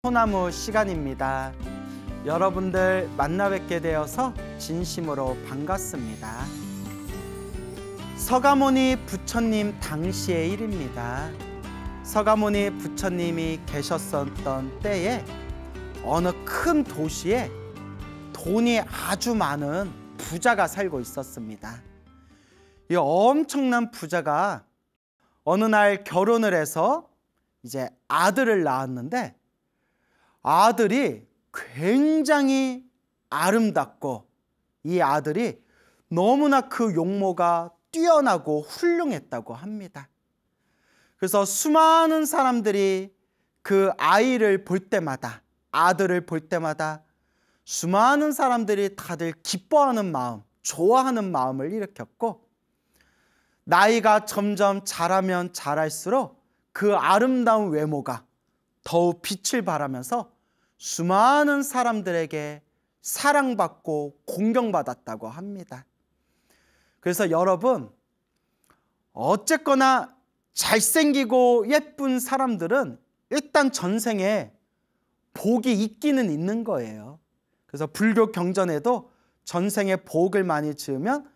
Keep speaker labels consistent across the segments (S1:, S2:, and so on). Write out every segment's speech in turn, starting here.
S1: 소나무 시간입니다. 여러분들 만나 뵙게 되어서 진심으로 반갑습니다. 서가모니 부처님 당시의 일입니다. 서가모니 부처님이 계셨었던 때에 어느 큰 도시에 돈이 아주 많은 부자가 살고 있었습니다. 이 엄청난 부자가 어느 날 결혼을 해서 이제 아들을 낳았는데 아들이 굉장히 아름답고 이 아들이 너무나 그 용모가 뛰어나고 훌륭했다고 합니다. 그래서 수많은 사람들이 그 아이를 볼 때마다, 아들을 볼 때마다 수많은 사람들이 다들 기뻐하는 마음, 좋아하는 마음을 일으켰고, 나이가 점점 자라면 자랄수록 그 아름다운 외모가 더욱 빛을 발하면서 수많은 사람들에게 사랑받고 공경받았다고 합니다. 그래서 여러분, 어쨌거나 잘생기고 예쁜 사람들은 일단 전생에 복이 있기는 있는 거예요. 그래서 불교 경전에도 전생에 복을 많이 지으면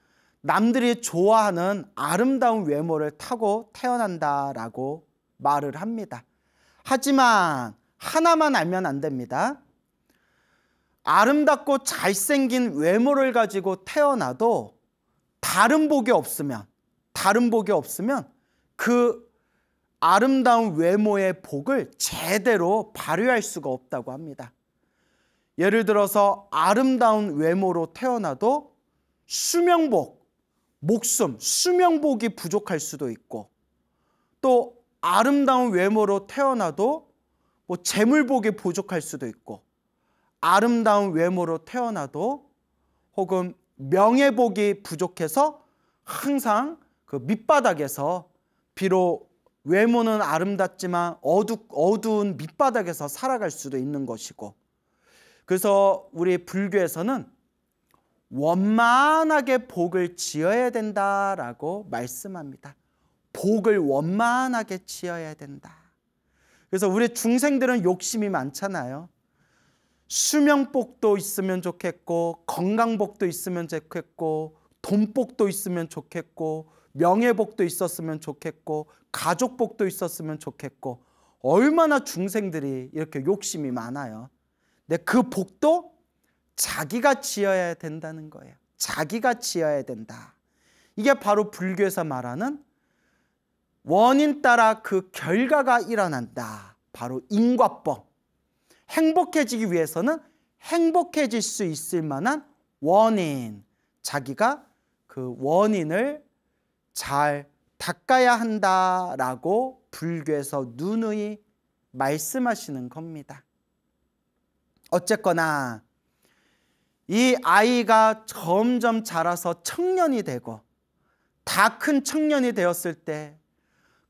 S1: 남들이 좋아하는 아름다운 외모를 타고 태어난다라고 말을 합니다. 하지만 하나만 알면 안 됩니다. 아름답고 잘생긴 외모를 가지고 태어나도 다른 복이 없으면 그 아름다운 외모의 복을 제대로 발휘할 수가 없다고 합니다. 예를 들어서 아름다운 외모로 태어나도 수명복, 목숨, 수명복이 부족할 수도 있고, 또 아름다운 외모로 태어나도 재물복이 부족할 수도 있고, 아름다운 외모로 태어나도 혹은 명예복이 부족해서 항상 그 밑바닥에서, 비록 외모는 아름답지만 어두운 밑바닥에서 살아갈 수도 있는 것이고, 그래서 우리 불교에서는 원만하게 복을 지어야 된다라고 말씀합니다. 복을 원만하게 지어야 된다. 그래서 우리 중생들은 욕심이 많잖아요. 수명복도 있으면 좋겠고, 건강복도 있으면 좋겠고, 돈복도 있으면 좋겠고, 명예복도 있었으면 좋겠고, 가족복도 있었으면 좋겠고, 얼마나 중생들이 이렇게 욕심이 많아요. 근데 그 복도 자기가 지어야 된다는 거예요. 자기가 지어야 된다. 이게 바로 불교에서 말하는 원인 따라 그 결과가 일어난다. 바로因果법. 행복해지기 위해서는 행복해질 수 있을 만한 원인, 자기가 그 원인을 잘 닦아야 한다라고 불교에서 누누이 말씀하시는 겁니다. 어쨌거나 이 아이가 점점 자라서 청년이 되고 다 큰 청년이 되었을 때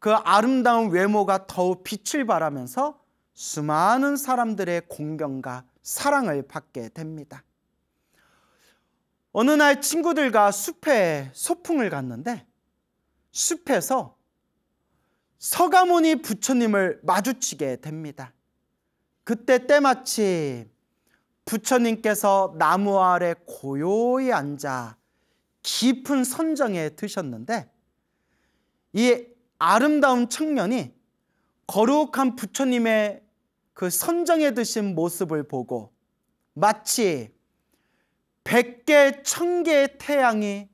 S1: 그 아름다운 외모가 더욱 빛을 발하면서 수많은 사람들의 공경과 사랑을 받게 됩니다. 어느 날 친구들과 숲에 소풍을 갔는데 숲에서 서가모니 부처님을 마주치게 됩니다. 그때 때마침 부처님께서 나무 아래 고요히 앉아 깊은 선정에 드셨는데, 이 아름다운 청년이 거룩한 부처님의 그 선정에 드신 모습을 보고 마치 100개, 1000개의 태양이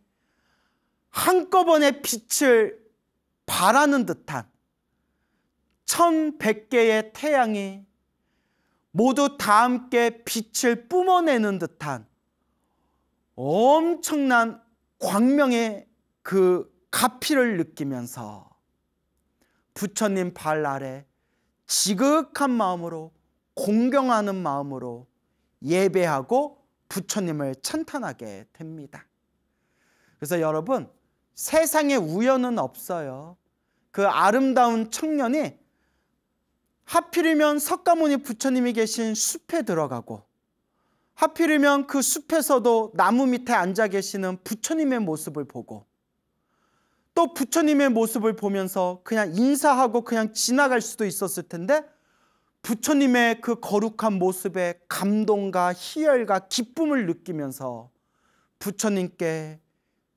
S1: 한꺼번에 빛을 발하는 듯한, 1100개의 태양이 모두 다 함께 빛을 뿜어내는 듯한 엄청난 광명의 그 가피를 느끼면서 부처님 발 아래 지극한 마음으로, 공경하는 마음으로 예배하고 부처님을 찬탄하게 됩니다. 그래서 여러분, 세상에 우연은 없어요. 그 아름다운 청년이 하필이면 석가모니 부처님이 계신 숲에 들어가고, 하필이면 그 숲에서도 나무 밑에 앉아 계시는 부처님의 모습을 보고, 또 부처님의 모습을 보면서 그냥 인사하고 그냥 지나갈 수도 있었을 텐데 부처님의 그 거룩한 모습에 감동과 희열과 기쁨을 느끼면서 부처님께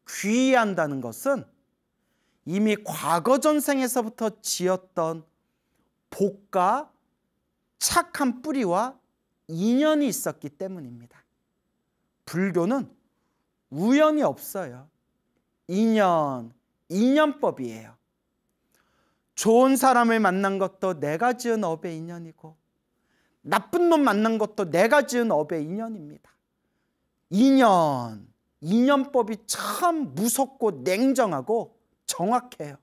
S1: 귀의한다는 것은 이미 과거 전생에서부터 지었던 복과 착한 뿌리와 인연이 있었기 때문입니다. 불교는 우연이 없어요. 인연법이에요. 좋은 사람을 만난 것도 내가 지은 업의 인연이고, 나쁜 놈 만난 것도 내가 지은 업의 인연입니다. 인연법이 참 무섭고 냉정하고 정확해요.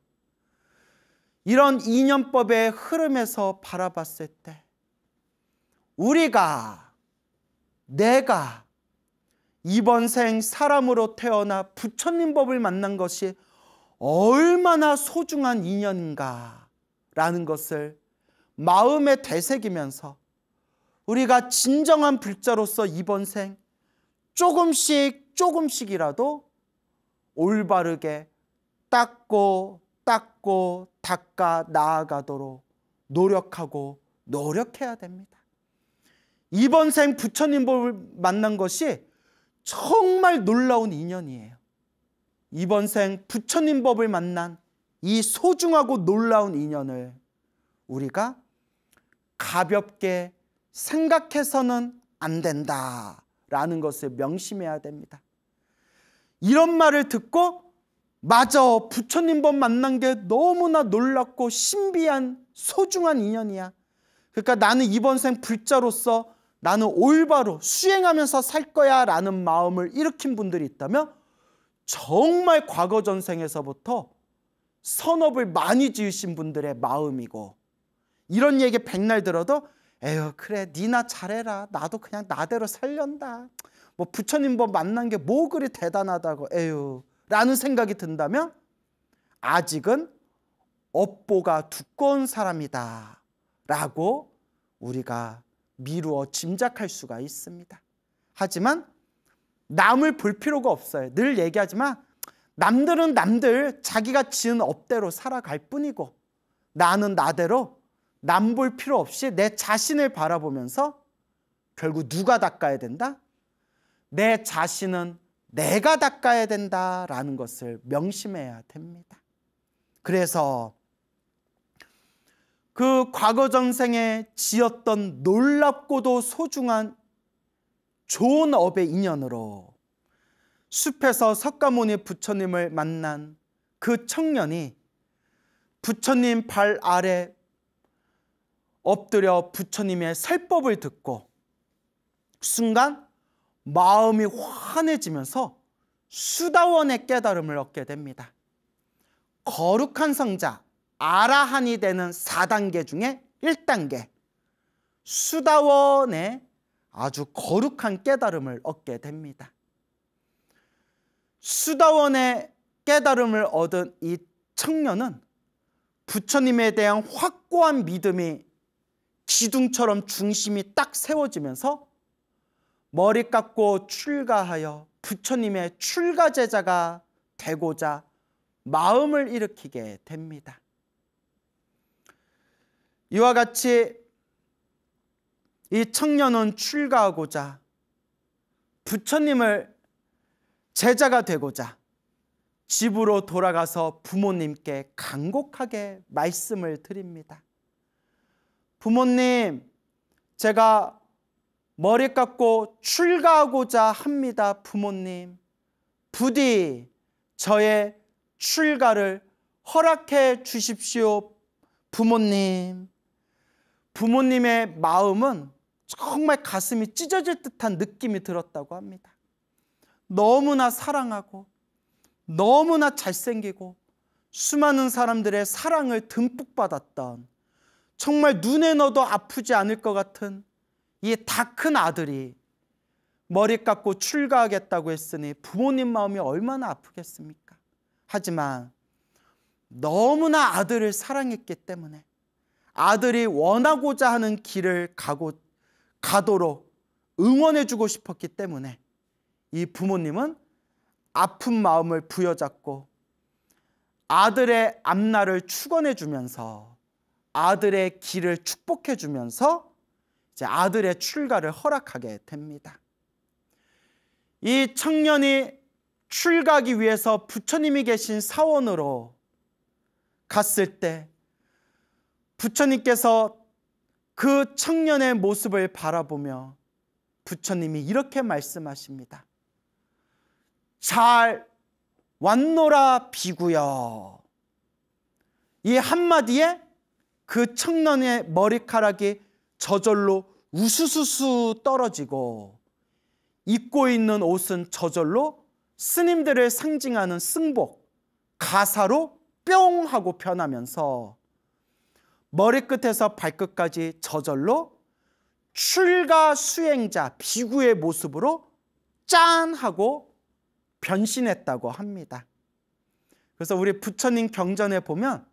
S1: 이런 인연법의 흐름에서 바라봤을 때 내가 이번 생 사람으로 태어나 부처님 법을 만난 것이 얼마나 소중한 인연인가라는 것을 마음에 되새기면서 우리가 진정한 불자로서 이번 생 조금씩이라도 올바르게 닦고 닦아 나아가도록 노력해야 됩니다. 이번 생 부처님 법을 만난 것이 정말 놀라운 인연이에요. 이번 생 부처님 법을 만난 이 소중하고 놀라운 인연을 우리가 가볍게 생각해서는 안 된다라는 것을 명심해야 됩니다. 이런 말을 듣고 맞아, 부처님 법 만난 게 너무나 놀랍고 신비한 소중한 인연이야. 그러니까 나는 이번 생 불자로서 나는 올바로 수행하면서 살 거야 라는 마음을 일으킨 분들이 있다면 정말 과거 전생에서부터 선업을 많이 지으신 분들의 마음이고, 이런 얘기 백날 들어도 에휴 그래 니나 잘해라, 나도 그냥 나대로 살련다, 뭐 부처님 법 만난 게 뭐 그리 대단하다고 에휴 라는 생각이 든다면 아직은 업보가 두꺼운 사람이다 라고 우리가 미루어 짐작할 수가 있습니다. 하지만 남을 볼 필요가 없어요. 늘 얘기하지만 남들은 남들 자기가 지은 업대로 살아갈 뿐이고, 나는 나대로 남 볼 필요 없이 내 자신을 바라보면서 결국 누가 닦아야 된다? 내 자신은 내가 닦아야 된다라는 것을 명심해야 됩니다. 그래서 그 과거 전생에 지었던 놀랍고도 소중한 좋은 업의 인연으로 숲에서 석가모니 부처님을 만난 그 청년이 부처님 발 아래 엎드려 부처님의 설법을 듣고 순간 마음이 환해지면서 수다원의 깨달음을 얻게 됩니다. 거룩한 성자 아라한이 되는 4단계 중에 1단계 수다원의 아주 거룩한 깨달음을 얻게 됩니다. 수다원의 깨달음을 얻은 이 청년은 부처님에 대한 확고한 믿음이 기둥처럼 중심이 딱 세워지면서 머리 깎고 출가하여 부처님의 출가 제자가 되고자 마음을 일으키게 됩니다. 이와 같이 이 청년은 출가하고자 부처님을 제자가 되고자 집으로 돌아가서 부모님께 간곡하게 말씀을 드립니다. 부모님, 제가 머리 깎고 출가하고자 합니다. 부모님, 부디 저의 출가를 허락해 주십시오. 부모님. 부모님의 마음은 정말 가슴이 찢어질 듯한 느낌이 들었다고 합니다. 너무나 사랑하고 너무나 잘생기고 수많은 사람들의 사랑을 듬뿍 받았던, 정말 눈에 넣어도 아프지 않을 것 같은 이 다 큰 아들이 머리 깎고 출가하겠다고 했으니 부모님 마음이 얼마나 아프겠습니까? 하지만 너무나 아들을 사랑했기 때문에 아들이 원하고자 하는 길을 가도록 응원해주고 싶었기 때문에 이 부모님은 아픈 마음을 부여잡고 아들의 앞날을 축원해주면서 아들의 길을 축복해 주면서 이제 아들의 출가를 허락하게 됩니다. 이 청년이 출가하기 위해서 부처님이 계신 사원으로 갔을 때 부처님께서 그 청년의 모습을 바라보며 부처님이 이렇게 말씀하십니다. 잘 왔노라 비구여. 이 한마디에 그 청년의 머리카락이 저절로 우수수수 떨어지고 입고 있는 옷은 저절로 스님들을 상징하는 승복, 가사로 뿅 하고 변하면서 머리끝에서 발끝까지 저절로 출가 수행자 비구의 모습으로 짠 하고 변신했다고 합니다. 그래서 우리 부처님 경전에 보면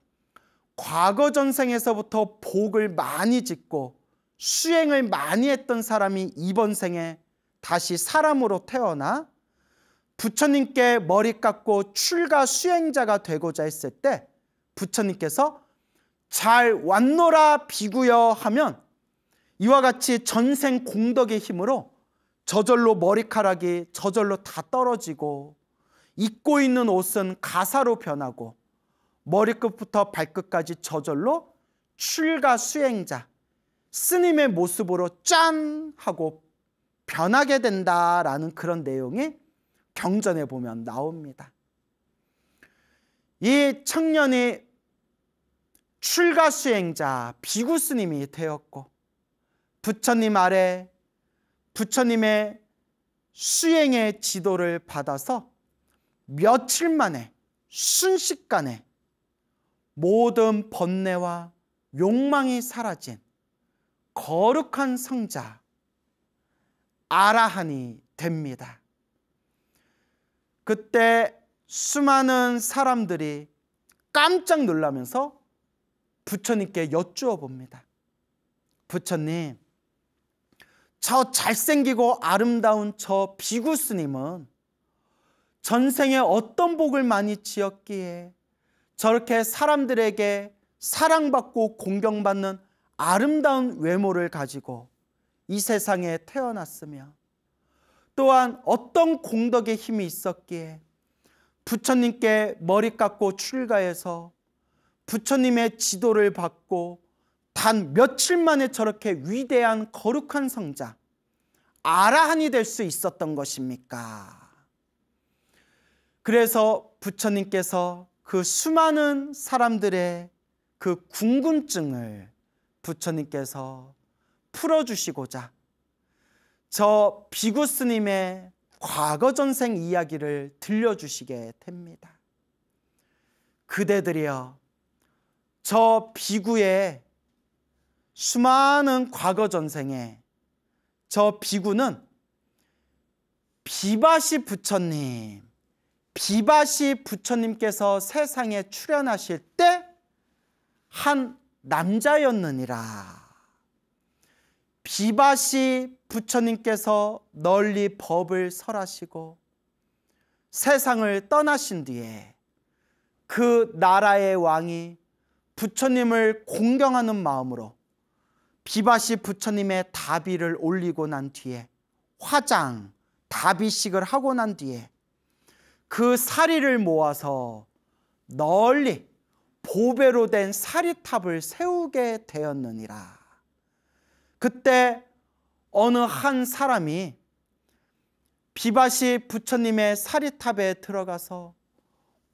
S1: 과거 전생에서부터 복을 많이 짓고 수행을 많이 했던 사람이 이번 생에 다시 사람으로 태어나 부처님께 머리 깎고 출가 수행자가 되고자 했을 때 부처님께서 잘 왔노라 비구여 하면 이와 같이 전생 공덕의 힘으로 저절로 머리카락이 저절로 다 떨어지고 입고 있는 옷은 가사로 변하고 머리끝부터 발끝까지 저절로 출가 수행자 스님의 모습으로 짠 하고 변하게 된다라는 그런 내용이 경전에 보면 나옵니다. 이 청년이 출가 수행자 비구 스님이 되었고 부처님 아래 부처님의 수행의 지도를 받아서 며칠 만에 순식간에 모든 번뇌와 욕망이 사라진 거룩한 성자 아라한이 됩니다. 그때 수많은 사람들이 깜짝 놀라면서 부처님께 여쭈어 봅니다. 부처님, 저 잘생기고 아름다운 저 비구 스님은 전생에 어떤 복을 많이 지었기에 저렇게 사람들에게 사랑받고 공경받는 아름다운 외모를 가지고 이 세상에 태어났으며 또한 어떤 공덕의 힘이 있었기에 부처님께 머리 깎고 출가해서 부처님의 지도를 받고 단 며칠 만에 저렇게 위대한 거룩한 성자 아라한이 될 수 있었던 것입니까? 그래서 부처님께서 그 수많은 사람들의 그 궁금증을 부처님께서 풀어주시고자 저 비구 스님의 과거 전생 이야기를 들려주시게 됩니다. 그대들이여, 저 비구의 수많은 과거 전생에 저 비구는 비바시 부처님께서 세상에 출현하실 때 한 남자였느니라. 비바시 부처님께서 널리 법을 설하시고 세상을 떠나신 뒤에 그 나라의 왕이 부처님을 공경하는 마음으로 비바시 부처님의 다비를 올리고 난 뒤에 화장, 다비식을 하고 난 뒤에 그 사리를 모아서 널리 보배로 된 사리탑을 세우게 되었느니라. 그때 어느 한 사람이 비바시 부처님의 사리탑에 들어가서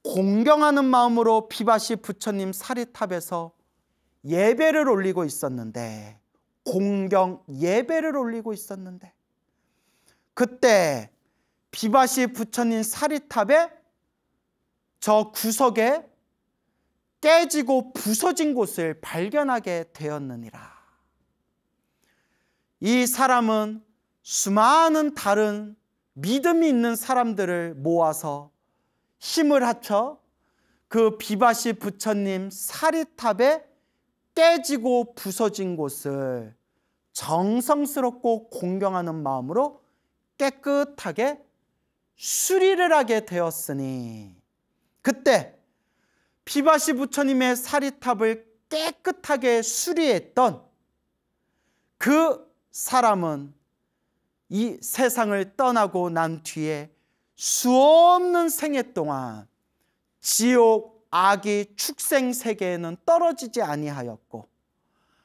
S1: 공경하는 마음으로 비바시 부처님 사리탑에서 예배를 올리고 있었는데, 공경 예배를 올리고 있었는데, 그때 비바시 부처님 사리탑의 저 구석에 깨지고 부서진 곳을 발견하게 되었느니라. 이 사람은 수많은 다른 믿음이 있는 사람들을 모아서 힘을 합쳐 그 비바시 부처님 사리탑에 깨지고 부서진 곳을 정성스럽고 공경하는 마음으로 깨끗하게 수리를 하게 되었으니, 그때 비바시 부처님의 사리탑을 깨끗하게 수리했던 그 사람은 이 세상을 떠나고 난 뒤에 수없는 생애 동안 지옥 악의 축생 세계에는 떨어지지 아니하였고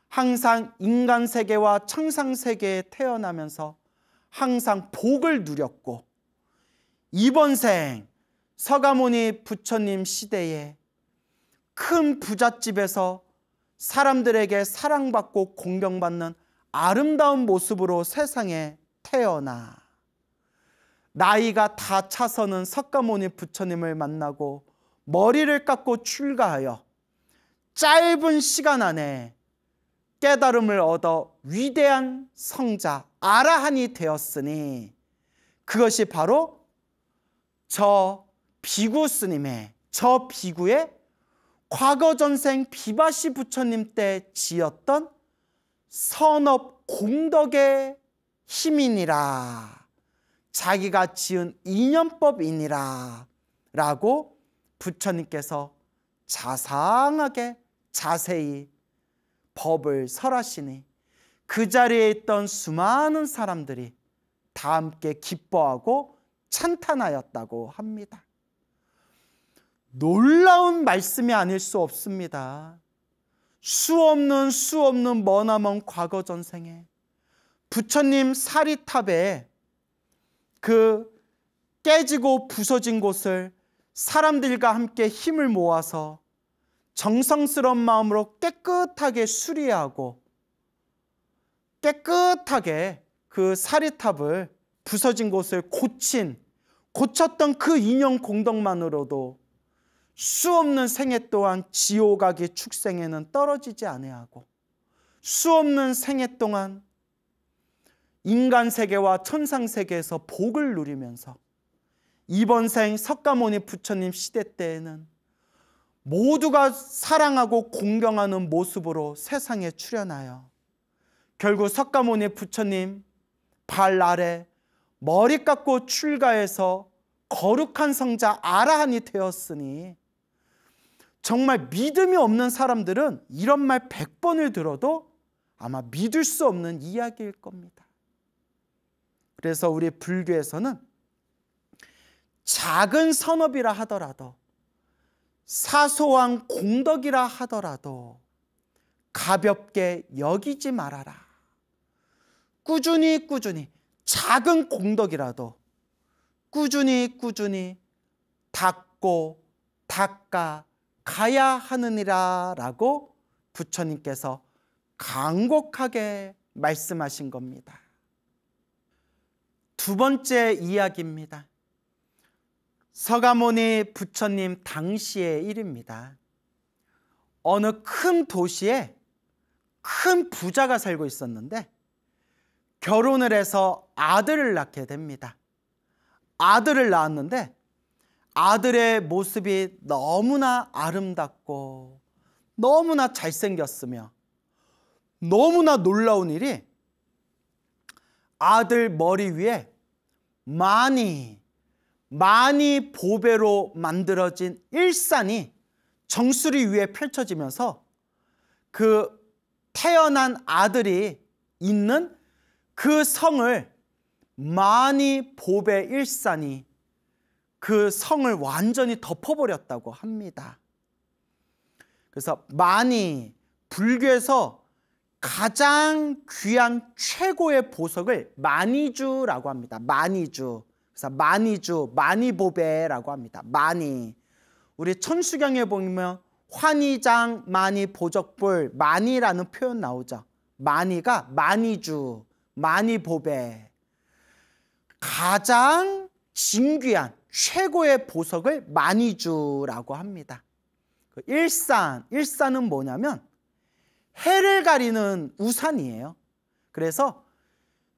S1: 항상 인간 세계와 천상 세계에 태어나면서 항상 복을 누렸고 이번 생 서가모니 부처님 시대에 큰 부잣집에서 사람들에게 사랑받고 공경받는 아름다운 모습으로 세상에 태어나 나이가 다 차서는 석가모니 부처님을 만나고 머리를 깎고 출가하여 짧은 시간 안에 깨달음을 얻어 위대한 성자 아라한이 되었으니 그것이 바로 저 비구 스님의 저 비구의 과거 전생 비바시 부처님 때 지었던 선업 공덕의 힘이니라 자기가 지은 인연법이니라 라고 부처님께서 자상하게 자세히 법을 설하시니 그 자리에 있던 수많은 사람들이 다 함께 기뻐하고 찬탄하였다고 합니다. 놀라운 말씀이 아닐 수 없습니다. 수없는 머나먼 과거 전생에 부처님 사리탑에 그 깨지고 부서진 곳을 사람들과 함께 힘을 모아서 정성스러운 마음으로 깨끗하게 수리하고 깨끗하게 그 사리탑을 부서진 곳을 고쳤던 그 인연 공덕만으로도 수없는 생애 동안 지옥악의 축생에는 떨어지지 아니하고 수없는 생애 동안 인간 세계와 천상 세계에서 복을 누리면서 이번 생 석가모니 부처님 시대 때에는 모두가 사랑하고 공경하는 모습으로 세상에 출현하여 결국 석가모니 부처님 발 아래 머리 깎고 출가해서 거룩한 성자 아라한이 되었으니 정말 믿음이 없는 사람들은 이런 말 100번을 들어도 아마 믿을 수 없는 이야기일 겁니다. 그래서 우리 불교에서는 작은 선업이라 하더라도 사소한 공덕이라 하더라도 가볍게 여기지 말아라. 꾸준히 작은 공덕이라도 꾸준히 닦고 닦아 가야 하느니라 라고 부처님께서 간곡하게 말씀하신 겁니다. 두 번째 이야기입니다. 서가모니 부처님 당시의 일입니다. 어느 큰 도시에 큰 부자가 살고 있었는데 결혼을 해서 아들을 낳게 됩니다. 아들을 낳았는데 아들의 모습이 너무나 아름답고 너무나 잘생겼으며 너무나 놀라운 일이 아들 머리 위에 많이 보배로 만들어진 일산이 정수리 위에 펼쳐지면서 그 태어난 아들이 있는 그 성을 많이 보배 일산이 그 성을 완전히 덮어버렸다고 합니다. 그래서 많이 불교에서 가장 귀한 최고의 보석을 마니주라고 합니다. 마니주. 그래서 마니주, 마니보배라고 합니다. 마니. 우리 천수경에 보면 환희장, 마니보적불, 마니라는 표현 나오죠. 마니가 마니주, 마니보배. 가장 진귀한 최고의 보석을 마니주라고 합니다. 그 일산은 뭐냐면 해를 가리는 우산이에요. 그래서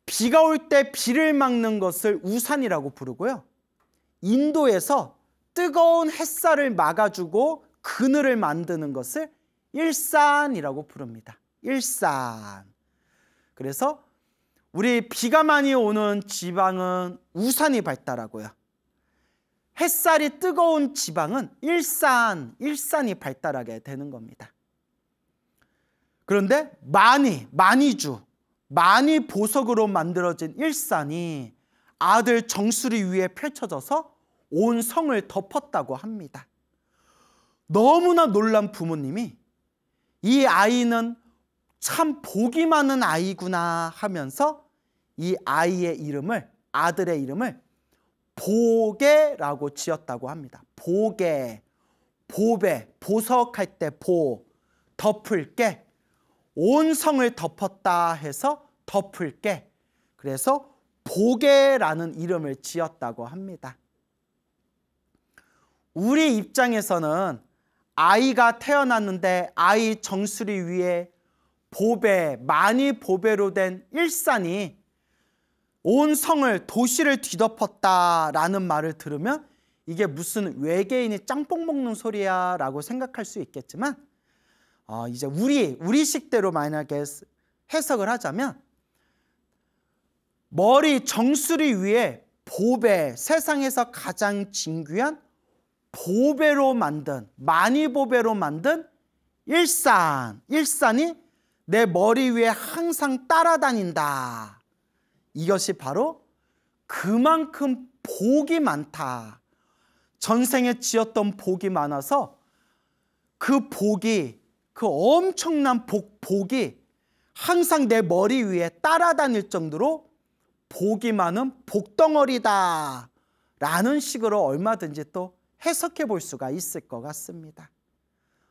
S1: 비가 올 때 비를 막는 것을 우산이라고 부르고요. 인도에서 뜨거운 햇살을 막아주고 그늘을 만드는 것을 일산이라고 부릅니다. 일산. 그래서 우리 비가 많이 오는 지방은 우산이 발달하고요. 햇살이 뜨거운 지방은 일산이 발달하게 되는 겁니다. 그런데 많이 보석으로 만들어진 일산이 아들 정수리 위에 펼쳐져서 온 성을 덮었다고 합니다. 너무나 놀란 부모님이 이 아이는 참 복이 많은 아이구나 하면서 이 아이의 이름을, 아들의 이름을 보게라고 지었다고 합니다. 보게, 보배, 보석할 때 보, 덮을 게, 온 성을 덮었다 해서 덮을 게, 그래서 보게라는 이름을 지었다고 합니다. 우리 입장에서는 아이가 태어났는데 아이 정수리 위에 보배, 많이 보배로 된 일산이 온 성을, 도시를 뒤덮었다라는 말을 들으면 이게 무슨 외계인이 짬뽕 먹는 소리야 라고 생각할 수 있겠지만, 이제 우리식대로 만약에 해석을 하자면, 머리 정수리 위에 보배, 세상에서 가장 진귀한 보배로 만든, 많이 보배로 만든 일산이 내 머리 위에 항상 따라다닌다. 이것이 바로 그만큼 복이 많다. 전생에 지었던 복이 많아서 그 복이, 그 엄청난 복이 항상 내 머리 위에 따라다닐 정도로 복이 많은 복덩어리다 라는 식으로 얼마든지 또 해석해 볼 수가 있을 것 같습니다.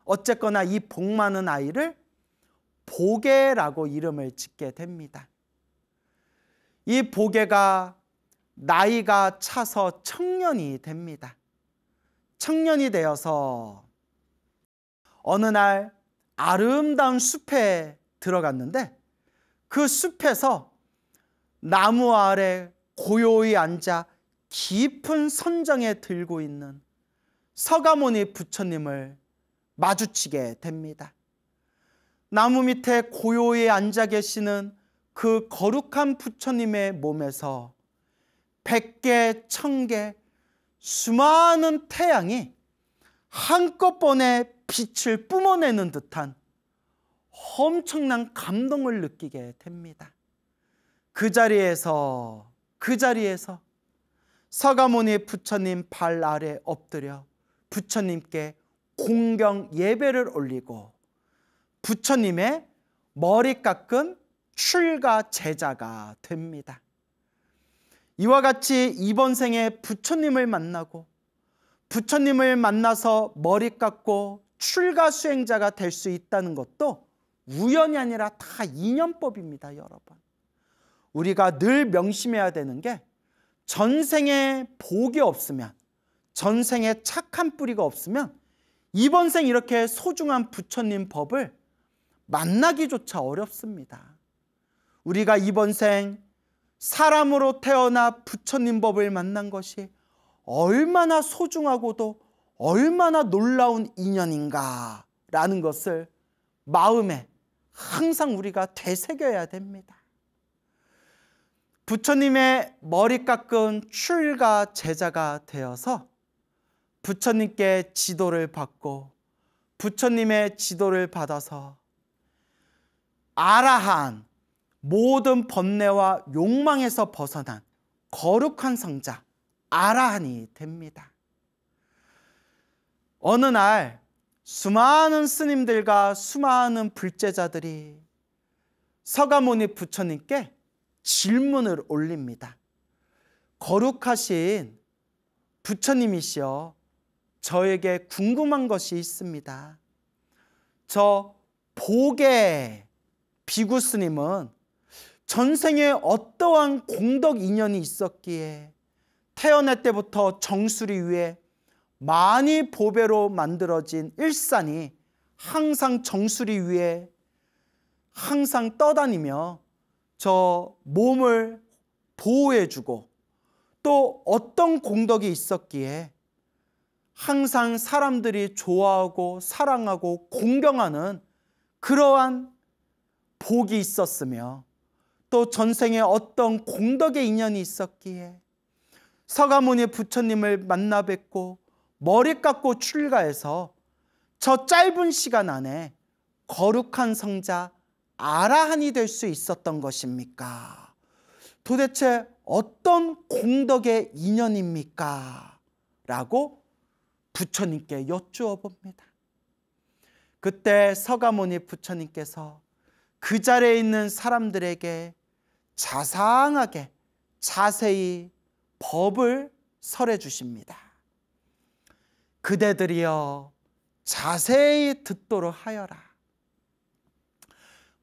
S1: 어쨌거나 이 복 많은 아이를 보게라고 이름을 짓게 됩니다. 이 보게가 나이가 차서 청년이 됩니다. 청년이 되어서 어느 날 아름다운 숲에 들어갔는데, 그 숲에서 나무 아래 고요히 앉아 깊은 선정에 들고 있는 서가모니 부처님을 마주치게 됩니다. 나무 밑에 고요히 앉아 계시는 그 거룩한 부처님의 몸에서 100개, 1000개 수많은 태양이 한꺼번에 빛을 뿜어내는 듯한 엄청난 감동을 느끼게 됩니다. 그 자리에서 서가모니 부처님 발 아래 엎드려 부처님께 공경 예배를 올리고 부처님의 머리 깎은 출가 제자가 됩니다. 이와 같이 이번 생에 부처님을 만나고 부처님을 만나서 머리 깎고 출가 수행자가 될 수 있다는 것도 우연이 아니라 다 인연법입니다, 여러분. 우리가 늘 명심해야 되는 게, 전생에 복이 없으면, 전생에 착한 뿌리가 없으면 이번 생 이렇게 소중한 부처님 법을 만나기조차 어렵습니다. 우리가 이번 생 사람으로 태어나 부처님 법을 만난 것이 얼마나 소중하고도 얼마나 놀라운 인연인가라는 것을 마음에 항상 우리가 되새겨야 됩니다. 부처님의 머리 깎은 출가 제자가 되어서 부처님께 지도를 받고 부처님의 지도를 받아서 아라한, 모든 번뇌와 욕망에서 벗어난 거룩한 성자 아라한이 됩니다. 어느 날 수많은 스님들과 수많은 불제자들이 서가모니 부처님께 질문을 올립니다. 거룩하신 부처님이시여, 저에게 궁금한 것이 있습니다. 저 보게 비구 스님은 전생에 어떠한 공덕 인연이 있었기에 태어날 때부터 정수리 위에 많이 보배로 만들어진 일산이 항상 정수리 위에 항상 떠다니며 저 몸을 보호해주고, 또 어떤 공덕이 있었기에 항상 사람들이 좋아하고 사랑하고 공경하는 그러한 복이 있었으며, 또 전생에 어떤 공덕의 인연이 있었기에 서가모니 부처님을 만나 뵙고 머리 깎고 출가해서 저 짧은 시간 안에 거룩한 성자 아라한이 될 수 있었던 것입니까? 도대체 어떤 공덕의 인연입니까? 라고 부처님께 여쭈어 봅니다. 그때 서가모니 부처님께서 그 자리에 있는 사람들에게 자상하게 자세히 법을 설해 주십니다. 그대들이여 자세히 듣도록 하여라.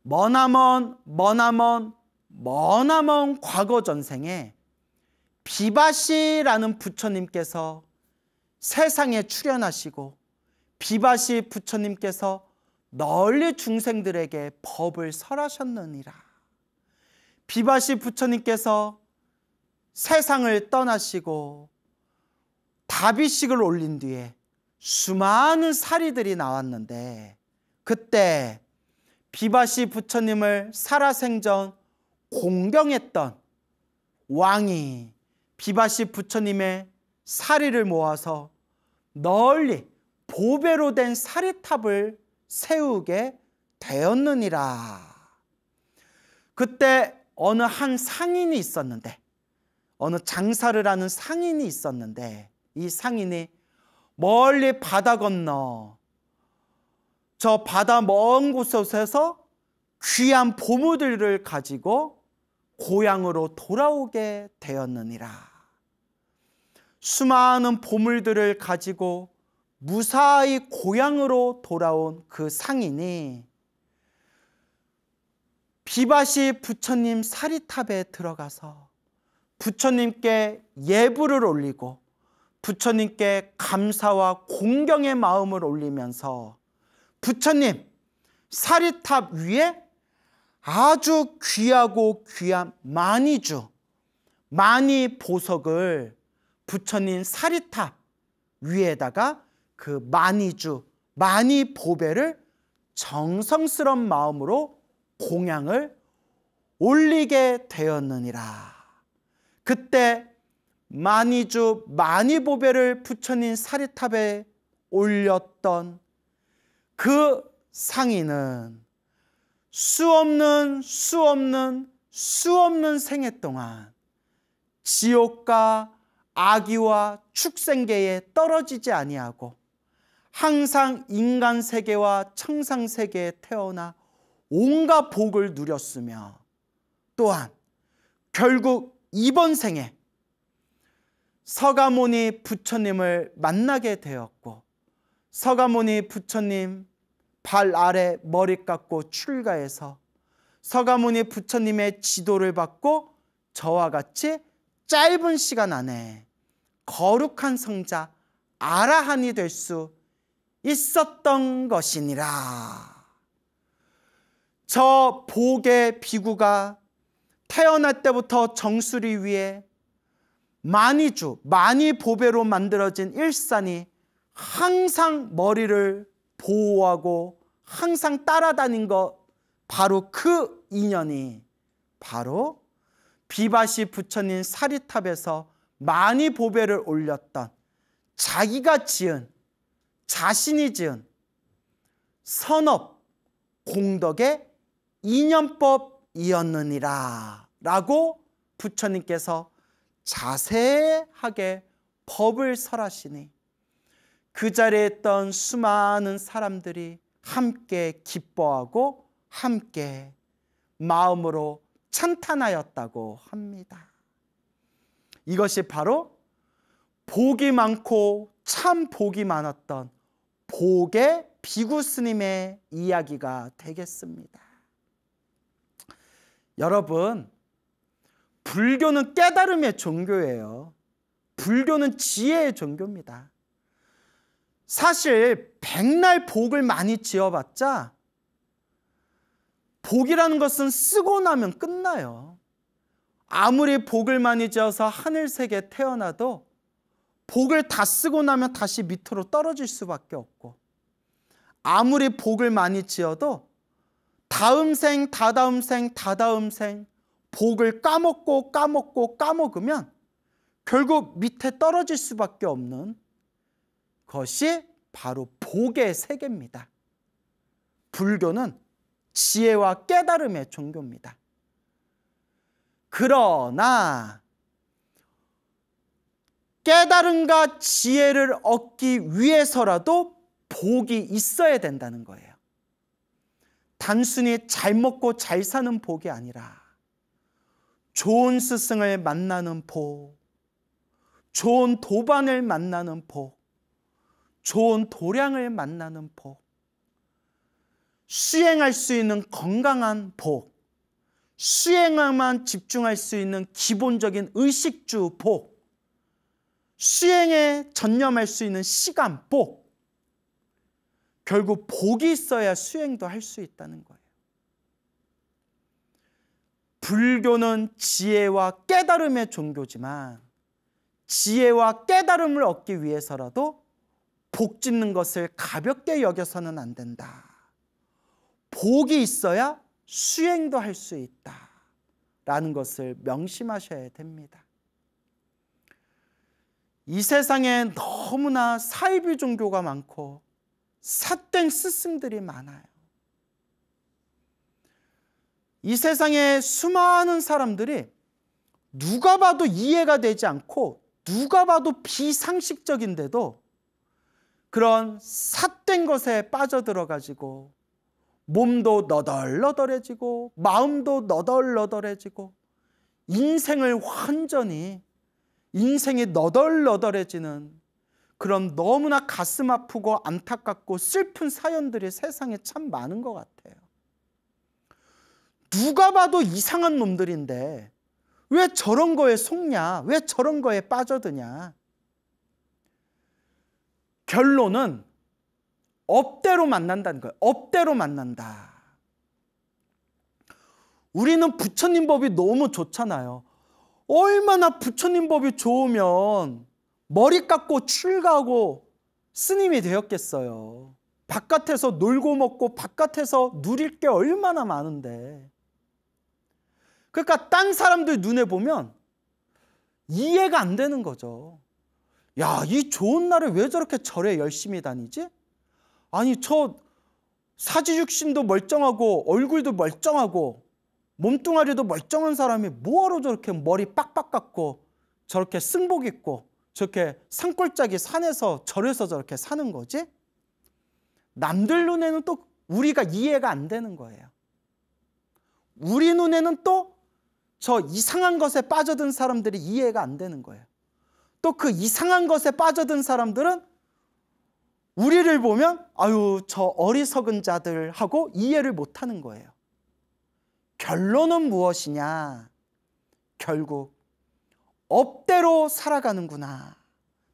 S1: 머나먼 과거 전생에 비바시라는 부처님께서 세상에 출현하시고 비바시 부처님께서 널리 중생들에게 법을 설하셨느니라. 비바시 부처님께서 세상을 떠나시고 다비식을 올린 뒤에 수많은 사리들이 나왔는데, 그때 비바시 부처님을 살아생전 공경했던 왕이 비바시 부처님의 사리를 모아서 널리 보배로 된 사리탑을 세우게 되었느니라. 그때 어느 한 상인이 있었는데, 어느 장사를 하는 상인이 있었는데, 이 상인이 멀리 바다 건너 저 바다 먼 곳에서 귀한 보물들을 가지고 고향으로 돌아오게 되었느니라. 수많은 보물들을 가지고 무사히 고향으로 돌아온 그 상인이 비바시 부처님 사리탑에 들어가서 부처님께 예불을 올리고 부처님께 감사와 공경의 마음을 올리면서 부처님 사리탑 위에 아주 귀하고 귀한 마니주, 마니 보석을 부처님 사리탑 위에다가 그 마니주, 마니 보배를 정성스러운 마음으로 공양을 올리게 되었느니라. 그때 마니주, 마니보배를 부처님 사리탑에 올렸던 그 상인은 수없는 생애 동안 지옥과 악귀와 축생계에 떨어지지 아니하고 항상 인간 세계와 청상 세계에 태어나 온갖 복을 누렸으며, 또한 결국 이번 생에 서가모니 부처님을 만나게 되었고, 서가모니 부처님 발 아래 머리 깎고 출가해서 서가모니 부처님의 지도를 받고 저와 같이 짧은 시간 안에 거룩한 성자 아라한이 될 수 있었던 것이니라. 저 복의 비구가 태어날 때부터 정수리 위에 마니주, 마니보배로 만들어진 일산이 항상 머리를 보호하고 항상 따라다닌 것, 바로 그 인연이 바로 비바시 부처님 사리탑에서 마니보배를 올렸던 자기가 지은, 자신이 지은 선업 공덕의 인연법이었느니라 라고 부처님께서 자세하게 법을 설하시니 그 자리에 있던 수많은 사람들이 함께 기뻐하고 함께 마음으로 찬탄하였다고 합니다. 이것이 바로 복이 많고 참 복이 많았던 복의 비구 스님의 이야기가 되겠습니다. 여러분, 불교는 깨달음의 종교예요. 불교는 지혜의 종교입니다. 사실 백날 복을 많이 지어봤자 복이라는 것은 쓰고 나면 끝나요. 아무리 복을 많이 지어서 하늘색에 태어나도 복을 다 쓰고 나면 다시 밑으로 떨어질 수밖에 없고, 아무리 복을 많이 지어도 다음 생, 다다음 생, 다다음 생 복을 까먹으면 결국 밑에 떨어질 수밖에 없는 것이 바로 복의 세계입니다. 불교는 지혜와 깨달음의 종교입니다. 그러나 깨달음과 지혜를 얻기 위해서라도 복이 있어야 된다는 거예요. 단순히 잘 먹고 잘 사는 복이 아니라 좋은 스승을 만나는 복, 좋은 도반을 만나는 복, 좋은 도량을 만나는 복, 수행할 수 있는 건강한 복, 수행에만 집중할 수 있는 기본적인 의식주 복, 수행에 전념할 수 있는 시간 복, 결국 복이 있어야 수행도 할 수 있다는 거예요. 불교는 지혜와 깨달음의 종교지만 지혜와 깨달음을 얻기 위해서라도 복 짓는 것을 가볍게 여겨서는 안 된다. 복이 있어야 수행도 할 수 있다라는 것을 명심하셔야 됩니다. 이 세상에 너무나 사이비 종교가 많고 삿된 스승들이 많아요. 이 세상에 수많은 사람들이 누가 봐도 이해가 되지 않고 누가 봐도 비상식적인데도 그런 삿된 것에 빠져들어가지고 몸도 너덜너덜해지고 마음도 너덜너덜해지고 인생을 완전히 인생이 너덜너덜해지는 그런 너무나 가슴 아프고 안타깝고 슬픈 사연들이 세상에 참 많은 것 같아요. 누가 봐도 이상한 놈들인데 왜 저런 거에 속냐? 왜 저런 거에 빠져드냐? 결론은 업대로 만난다는 거예요. 업대로 만난다. 우리는 부처님 법이 너무 좋잖아요. 얼마나 부처님 법이 좋으면 머리 깎고 출가하고 스님이 되었겠어요. 바깥에서 놀고 먹고 바깥에서 누릴 게 얼마나 많은데. 그러니까 딴 사람들 눈에 보면 이해가 안 되는 거죠. 야, 이 좋은 날에 왜 저렇게 절에 열심히 다니지? 아니, 저 사지육신도 멀쩡하고 얼굴도 멀쩡하고 몸뚱아리도 멀쩡한 사람이 뭐하러 저렇게 머리 빡빡 깎고 저렇게 승복 입고 저렇게 산골짜기 산에서 절에서 저렇게 사는 거지? 남들 눈에는 또 우리가 이해가 안 되는 거예요. 우리 눈에는 또 저 이상한 것에 빠져든 사람들이 이해가 안 되는 거예요. 또 그 이상한 것에 빠져든 사람들은 우리를 보면 아유, 저 어리석은 자들 하고 이해를 못하는 거예요. 결론은 무엇이냐? 결국 업대로 살아가는구나.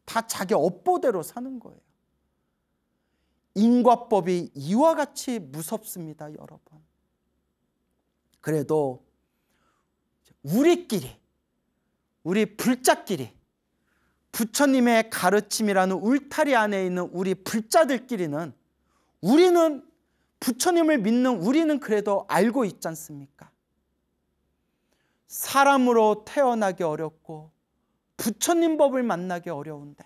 S1: 다 자기 업보대로 사는 거예요. 인과법이 이와 같이 무섭습니다, 여러분. 그래도 우리끼리, 우리 불자끼리, 부처님의 가르침이라는 울타리 안에 있는 우리 불자들끼리는 우리는 부처님을 믿는 우리는 그래도 알고 있지 않습니까? 사람으로 태어나기 어렵고 부처님 법을 만나기 어려운데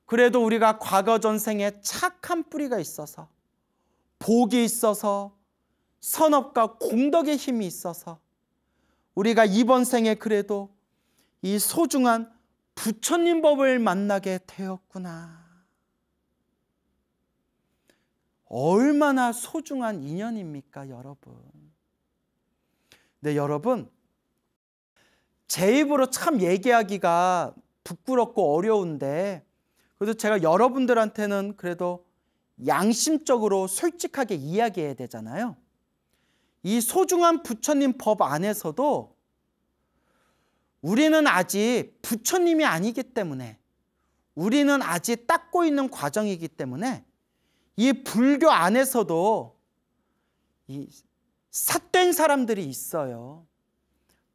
S1: 그래도 우리가 과거 전생에 착한 뿌리가 있어서 복이 있어서 선업과 공덕의 힘이 있어서 우리가 이번 생에 그래도 이 소중한 부처님 법을 만나게 되었구나. 얼마나 소중한 인연입니까, 여러분? 네, 여러분, 제 입으로 참 얘기하기가 부끄럽고 어려운데 그래도 제가 여러분들한테는 그래도 양심적으로 솔직하게 이야기해야 되잖아요. 이 소중한 부처님 법 안에서도 우리는 아직 부처님이 아니기 때문에 우리는 아직 닦고 있는 과정이기 때문에 이 불교 안에서도 이 삿된 사람들이 있어요.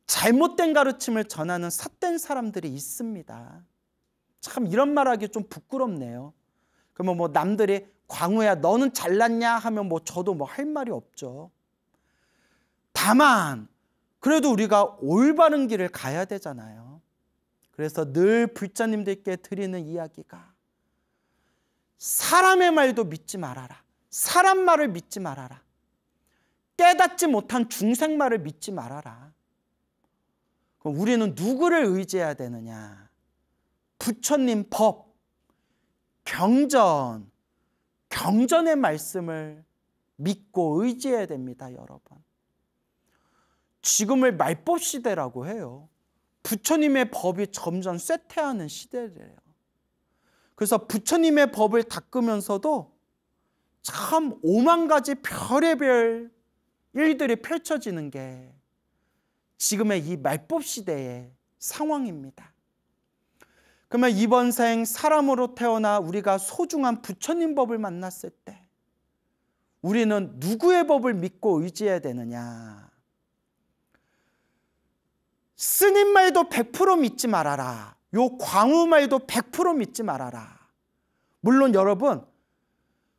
S1: 잘못된 가르침을 전하는 삿된 사람들이 있습니다. 참 이런 말하기 좀 부끄럽네요. 그러면 뭐 남들이 광우야 너는 잘났냐 하면 뭐 저도 뭐 할 말이 없죠. 다만 그래도 우리가 올바른 길을 가야 되잖아요. 그래서 늘 불자님들께 드리는 이야기가 사람의 말도 믿지 말아라. 사람 말을 믿지 말아라. 깨닫지 못한 중생 말을 믿지 말아라. 그럼 우리는 누구를 의지해야 되느냐? 부처님 법, 경전의 말씀을 믿고 의지해야 됩니다, 여러분. 지금을 말법 시대라고 해요. 부처님의 법이 점점 쇠퇴하는 시대래요. 그래서 부처님의 법을 닦으면서도 참 오만 가지 별의별 일들이 펼쳐지는 게 지금의 이 말법 시대의 상황입니다. 그러면 이번 생 사람으로 태어나 우리가 소중한 부처님 법을 만났을 때 우리는 누구의 법을 믿고 의지해야 되느냐? 스님 말도 100% 믿지 말아라. 요 광우 말도 100% 믿지 말아라. 물론 여러분,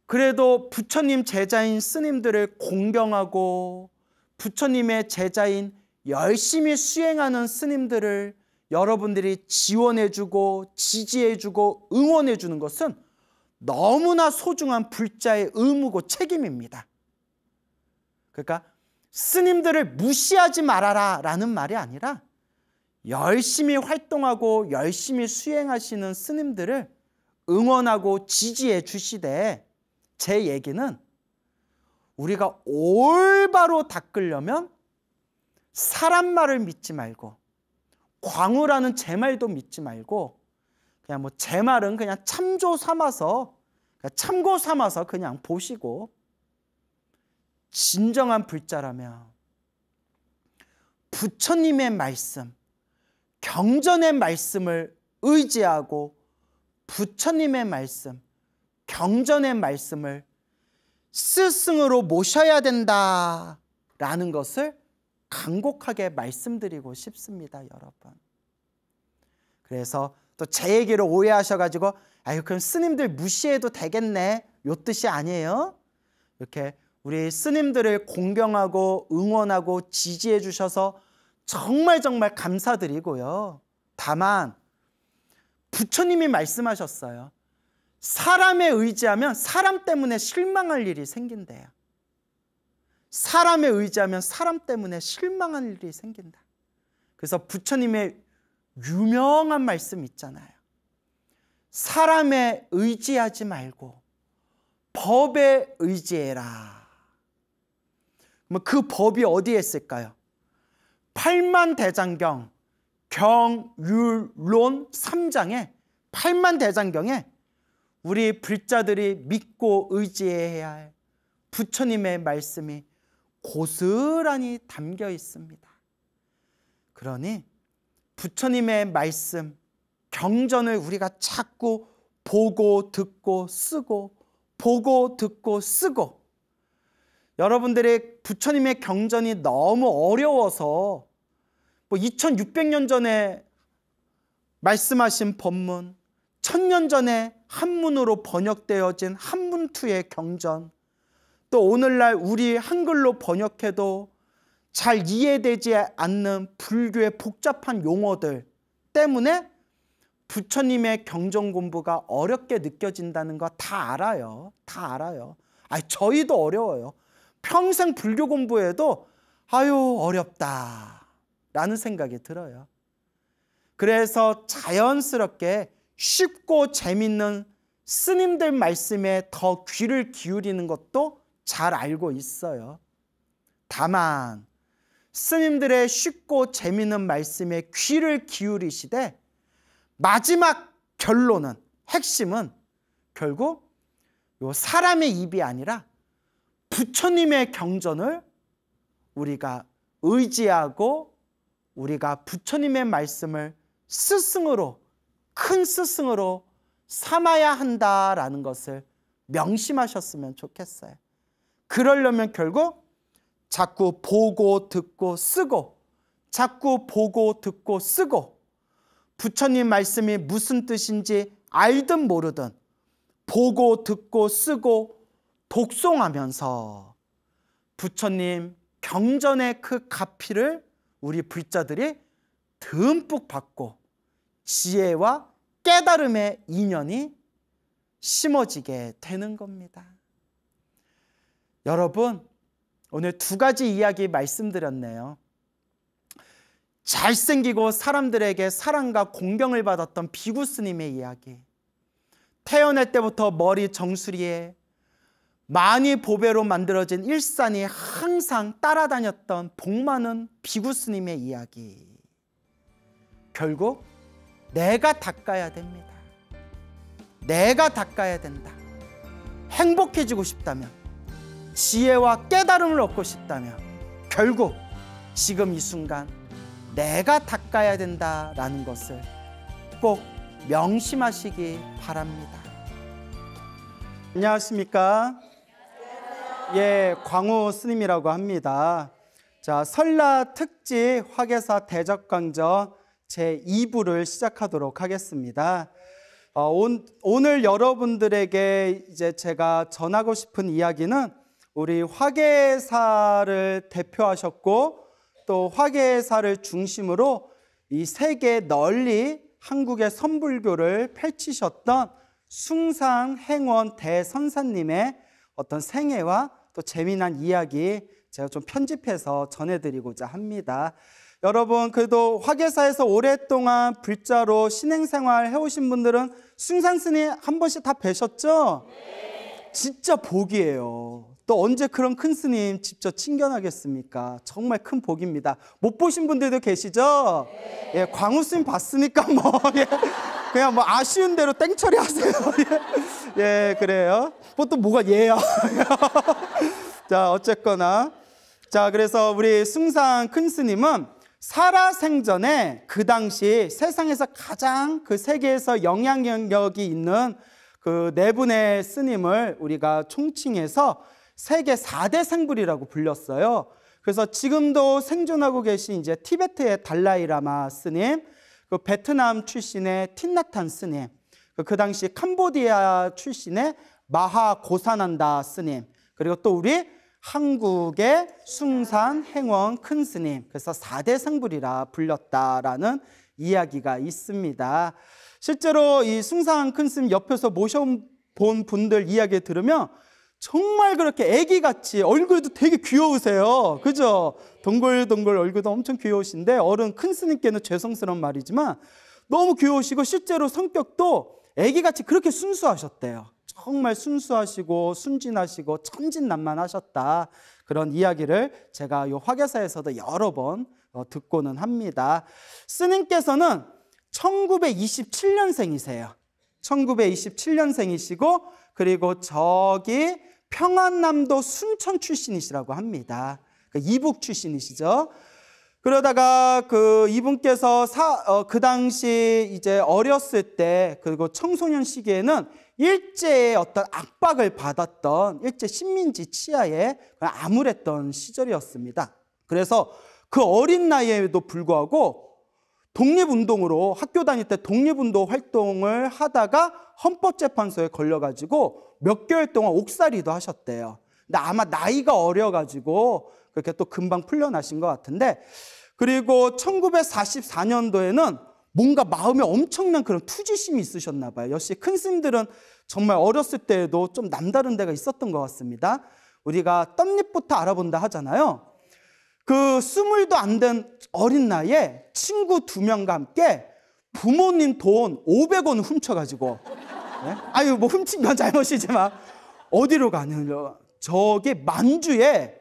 S1: 그래도 부처님 제자인 스님들을 공경하고 부처님의 제자인 열심히 수행하는 스님들을 여러분들이 지원해주고 지지해주고 응원해주는 것은 너무나 소중한 불자의 의무고 책임입니다. 그러니까 스님들을 무시하지 말아라 라는 말이 아니라 열심히 활동하고 열심히 수행하시는 스님들을 응원하고 지지해 주시되, 제 얘기는 우리가 올바로 닦으려면 사람 말을 믿지 말고 광우라는 제 말도 믿지 말고 그냥 뭐 제 말은 그냥 참조 삼아서 참고 삼아서 그냥 보시고, 진정한 불자라면 부처님의 말씀, 경전의 말씀을 의지하고 부처님의 말씀, 경전의 말씀을 스승으로 모셔야 된다라는 것을 간곡하게 말씀드리고 싶습니다, 여러분. 그래서 또 제 얘기를 오해하셔가지고 아유 그럼 스님들 무시해도 되겠네, 요 뜻이 아니에요. 이렇게 우리 스님들을 공경하고 응원하고 지지해 주셔서 정말 감사드리고요. 다만 부처님이 말씀하셨어요. 사람에 의지하면 사람 때문에 실망할 일이 생긴대요. 사람에 의지하면 사람 때문에 실망할 일이 생긴다. 그래서 부처님의 유명한 말씀 있잖아요. 사람에 의지하지 말고 법에 의지해라. 그 법이 어디에 있을까요? 팔만대장경 경율론 3장에 팔만대장경에 우리 불자들이 믿고 의지해야 할 부처님의 말씀이 고스란히 담겨 있습니다. 그러니 부처님의 말씀, 경전을 우리가 자꾸 보고 듣고 쓰고 보고 듣고 쓰고, 여러분들의 부처님의 경전이 너무 어려워서 2600년 전에 말씀하신 법문, 1000년 전에 한문으로 번역되어진 한문투의 경전, 또 오늘날 우리 한글로 번역해도 잘 이해되지 않는 불교의 복잡한 용어들 때문에 부처님의 경전 공부가 어렵게 느껴진다는 거 다 알아요. 다 알아요. 저희도 어려워요. 평생 불교 공부해도 아유 어렵다 라는 생각이 들어요. 그래서 자연스럽게 쉽고 재밌는 스님들 말씀에 더 귀를 기울이는 것도 잘 알고 있어요. 다만 스님들의 쉽고 재밌는 말씀에 귀를 기울이시되 마지막 결론은, 핵심은 결국 요 사람의 입이 아니라 부처님의 경전을 우리가 의지하고 우리가 부처님의 말씀을 스승으로, 큰 스승으로 삼아야 한다라는 것을 명심하셨으면 좋겠어요. 그러려면 결국 자꾸 보고 듣고 쓰고, 자꾸 보고 듣고 쓰고, 부처님 말씀이 무슨 뜻인지 알든 모르든 보고 듣고 쓰고 독송하면서 부처님 경전의 그 가피를 우리 불자들이 듬뿍 받고 지혜와 깨달음의 인연이 심어지게 되는 겁니다. 여러분, 오늘 두 가지 이야기 말씀드렸네요. 잘생기고 사람들에게 사랑과 공경을 받았던 비구스님의 이야기, 태어날 때부터 머리 정수리에 많이 보배로 만들어진 일산이 항상 따라다녔던 복 많은 비구스님의 이야기. 결국 내가 닦아야 됩니다. 내가 닦아야 된다. 행복해지고 싶다면, 지혜와 깨달음을 얻고 싶다면 결국 지금 이 순간 내가 닦아야 된다라는 것을 꼭 명심하시기 바랍니다. 안녕하십니까? 예, 광우 스님이라고 합니다. 자, 설날 특집 화계사 대적강전 제2부를 시작하도록 하겠습니다. 오늘 여러분들에게 이제 제가 전하고 싶은 이야기는 우리 화계사를 대표하셨고 또 화계사를 중심으로 이 세계 널리 한국의 선불교를 펼치셨던 숭상행원 대선사님의 어떤 생애와 또 재미난 이야기 제가 좀 편집해서 전해드리고자 합니다. 여러분, 그래도 화계사에서 오랫동안 불자로 신행생활 해오신 분들은 숭상스님 한 번씩 다 뵈셨죠? 네. 진짜 복이에요. 또 언제 그런 큰 스님 직접 친견하겠습니까? 정말 큰 복입니다. 못 보신 분들도 계시죠? 네. 예, 광우 스님 봤으니까 뭐 예, 그냥 뭐 아쉬운 대로 땡처리 하세요. 예, 그래요. 뭐 또 뭐가 예야. 자, 어쨌거나 자, 그래서 우리 숭상 큰 스님은 살아생전에 그 당시 세상에서 가장 그 세계에서 영향력이 있는 그 네 분의 스님을 우리가 총칭해서 세계 4대 생불이라고 불렸어요. 그래서 지금도 생존하고 계신 이제 티베트의 달라이라마 스님, 그 베트남 출신의 틴나탄 스님, 그 당시 캄보디아 출신의 마하 고사난다 스님, 그리고 또 우리 한국의 숭상행원 큰 스님, 그래서 4대 생불이라 불렸다라는 이야기가 있습니다. 실제로 이 숭상 큰 스님 옆에서 모셔본 분들 이야기 들으면 정말 그렇게 애기같이 얼굴도 되게 귀여우세요. 그죠? 동글동글 얼굴도 엄청 귀여우신데 어른 큰 스님께는 죄송스러운 말이지만 너무 귀여우시고 실제로 성격도 애기같이 그렇게 순수하셨대요. 정말 순수하시고 순진하시고 천진난만하셨다. 그런 이야기를 제가 이 화계사에서도 여러 번 듣고는 합니다. 스님께서는 1927년생이세요. 1927년생이시고 그리고 저기 평안남도 순천 출신이시라고 합니다. 이북 출신이시죠. 그러다가 그 이분께서 그 당시 이제 어렸을 때 그리고 청소년 시기에는 일제의 어떤 압박을 받았던 일제 식민지 치하에 암울했던 시절이었습니다. 그래서 그 어린 나이에도 불구하고 독립운동으로 학교 다닐 때 독립운동 활동을 하다가 헌법재판소에 걸려가지고 몇 개월 동안 옥살이도 하셨대요. 근데 아마 나이가 어려가지고 그렇게 또 금방 풀려나신 것 같은데, 그리고 1944년도에는 뭔가 마음에 엄청난 그런 투지심이 있으셨나 봐요. 역시 큰 스님들은 정말 어렸을 때에도 좀 남다른 데가 있었던 것 같습니다. 우리가 떡잎부터 알아본다 하잖아요. 그 20도 안 된 어린 나이에 친구 2명과 함께 부모님 돈 500원을 훔쳐가지고, 네? 아유 뭐 훔친 건 잘못이지만 어디로 가느냐, 저기 만주에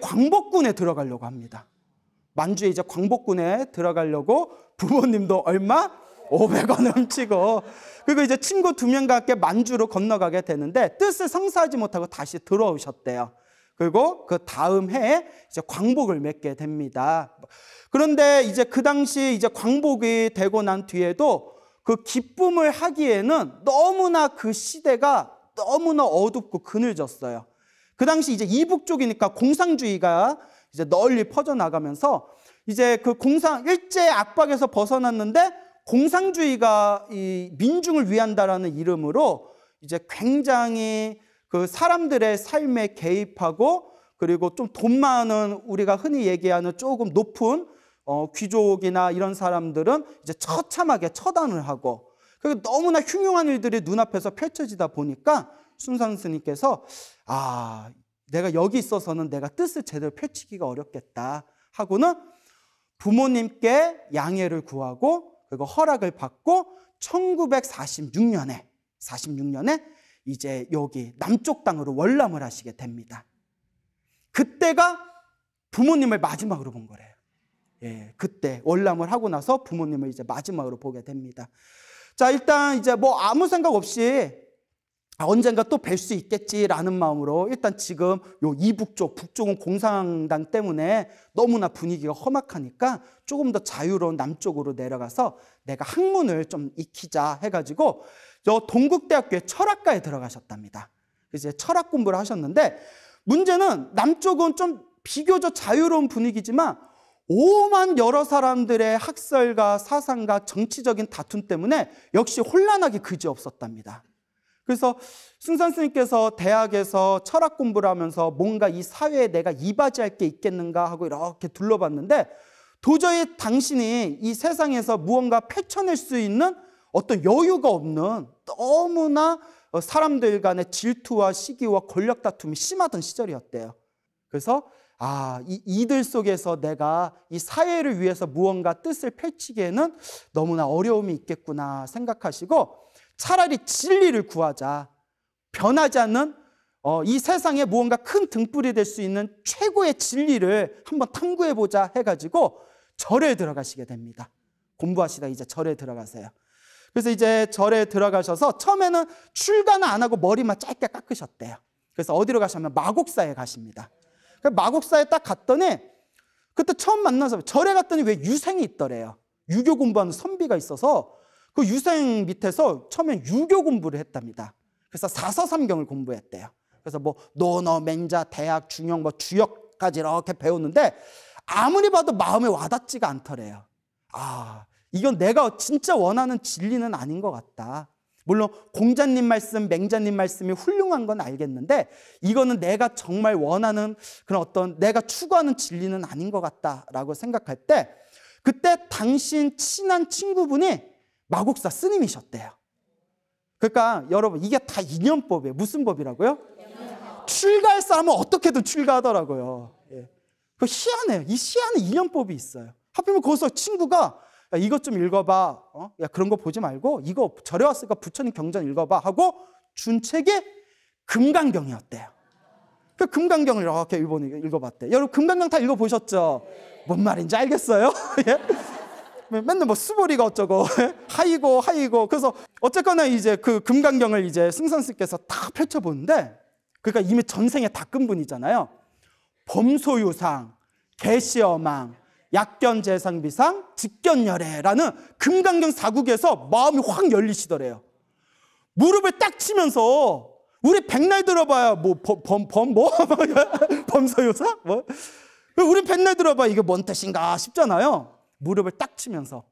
S1: 광복군에 들어가려고 합니다. 만주에 이제 광복군에 들어가려고 부모님도 얼마? 500원 훔치고, 그리고 이제 친구 2명과 함께 만주로 건너가게 되는데 뜻을 성사하지 못하고 다시 들어오셨대요. 그리고 그 다음 해에 이제 광복을 맺게 됩니다. 그런데 이제 그 당시 이제 광복이 되고 난 뒤에도 그 기쁨을 하기에는 너무나 그 시대가 너무나 어둡고 그늘졌어요. 그 당시 이제 이북 쪽이니까 공산주의가 이제 널리 퍼져나가면서 이제 그 일제 압박에서 벗어났는데 공산주의가 이 민중을 위한다라는 이름으로 이제 굉장히 그 사람들의 삶에 개입하고, 그리고 좀 돈 많은 우리가 흔히 얘기하는 조금 높은 귀족이나 이런 사람들은 이제 처참하게 처단을 하고, 그리고 너무나 흉흉한 일들이 눈앞에서 펼쳐지다 보니까 순산 스님께서 내가 여기 있어서는 내가 뜻을 제대로 펼치기가 어렵겠다 하고는 부모님께 양해를 구하고 그리고 허락을 받고 1946년에 이제 여기 남쪽 땅으로 월남을 하시게 됩니다. 그때가 부모님을 마지막으로 본 거래요. 예, 그때 월남을 하고 나서 부모님을 이제 마지막으로 보게 됩니다. 자, 일단 이제 뭐 아무 생각 없이 언젠가 또 뵐 수 있겠지라는 마음으로 일단 지금 요 이북 쪽, 북쪽은 공산당 때문에 너무나 분위기가 험악하니까 조금 더 자유로운 남쪽으로 내려가서 내가 학문을 좀 익히자 해가지고 저 동국대학교의 철학과에 들어가셨답니다. 이제 철학 공부를 하셨는데 문제는 남쪽은 좀 비교적 자유로운 분위기지만 오만 여러 사람들의 학설과 사상과 정치적인 다툼 때문에 역시 혼란하기 그지없었답니다. 그래서 순산 스님께서 대학에서 철학 공부를 하면서 뭔가 이 사회에 내가 이바지할 게 있겠는가 하고 이렇게 둘러봤는데 도저히 당신이 이 세상에서 무언가 펼쳐낼 수 있는 어떤 여유가 없는 너무나 사람들 간의 질투와 시기와 권력 다툼이 심하던 시절이었대요. 그래서 이들 속에서 내가 이 사회를 위해서 무언가 뜻을 펼치기에는 너무나 어려움이 있겠구나 생각하시고 차라리 진리를 구하자. 변하지 않는 이 세상에 무언가 큰 등불이 될 수 있는 최고의 진리를 한번 탐구해보자 해가지고 절에 들어가시게 됩니다. 공부하시다 이제 절에 들어가세요. 그래서 이제 절에 들어가셔서 처음에는 출가는 안 하고 머리만 짧게 깎으셨대요. 그래서 어디로 가시냐면 마곡사에 가십니다. 마곡사에 딱 갔더니 그때 처음 만나서 절에 갔더니 왜 유생이 있더래요. 유교 공부하는 선비가 있어서 그 유생 밑에서 처음엔 유교 공부를 했답니다. 그래서 사서삼경을 공부했대요. 그래서 뭐 논어, 맹자, 대학, 중용, 뭐 주역까지 이렇게 배웠는데 아무리 봐도 마음에 와닿지가 않더래요. 이건 내가 진짜 원하는 진리는 아닌 것 같다. 물론 공자님 말씀, 맹자님 말씀이 훌륭한 건 알겠는데 이거는 내가 정말 원하는 그런 어떤 내가 추구하는 진리는 아닌 것 같다라고 생각할 때 그때 당신 친한 친구분이 마곡사 스님이셨대요. 그러니까 여러분 이게 다 인연법이에요. 무슨 법이라고요? 출가할 사람은 어떻게든 출가하더라고요. 예. 그 희한해요. 이 희한한 인연법이 있어요. 하필이면 거기서 친구가 야, 이것 좀 읽어봐. 야, 그런 거 보지 말고 이거 절에 왔으니까 부처님 경전 읽어봐 하고 준 책이 금강경이었대요. 그 금강경을 이렇게 읽어봤대요. 여러분 금강경 다 읽어보셨죠? 뭔 말인지 알겠어요? 예? 맨날 뭐 수보리가 어쩌고 하이고 그래서 어쨌거나 이제 그 금강경을 이제 승선스님께서 딱 펼쳐보는데 그러니까 이미 전생에 닦은 분이잖아요. 범소유상, 개시어망, 약견재상비상, 직견열애라는 금강경 사국에서 마음이 확 열리시더래요. 무릎을 딱 치면서 우리 백날 들어봐야 범소유상? 우리 백날 들어봐야 이게 뭔 뜻인가 싶잖아요. 무릎을 딱 치면서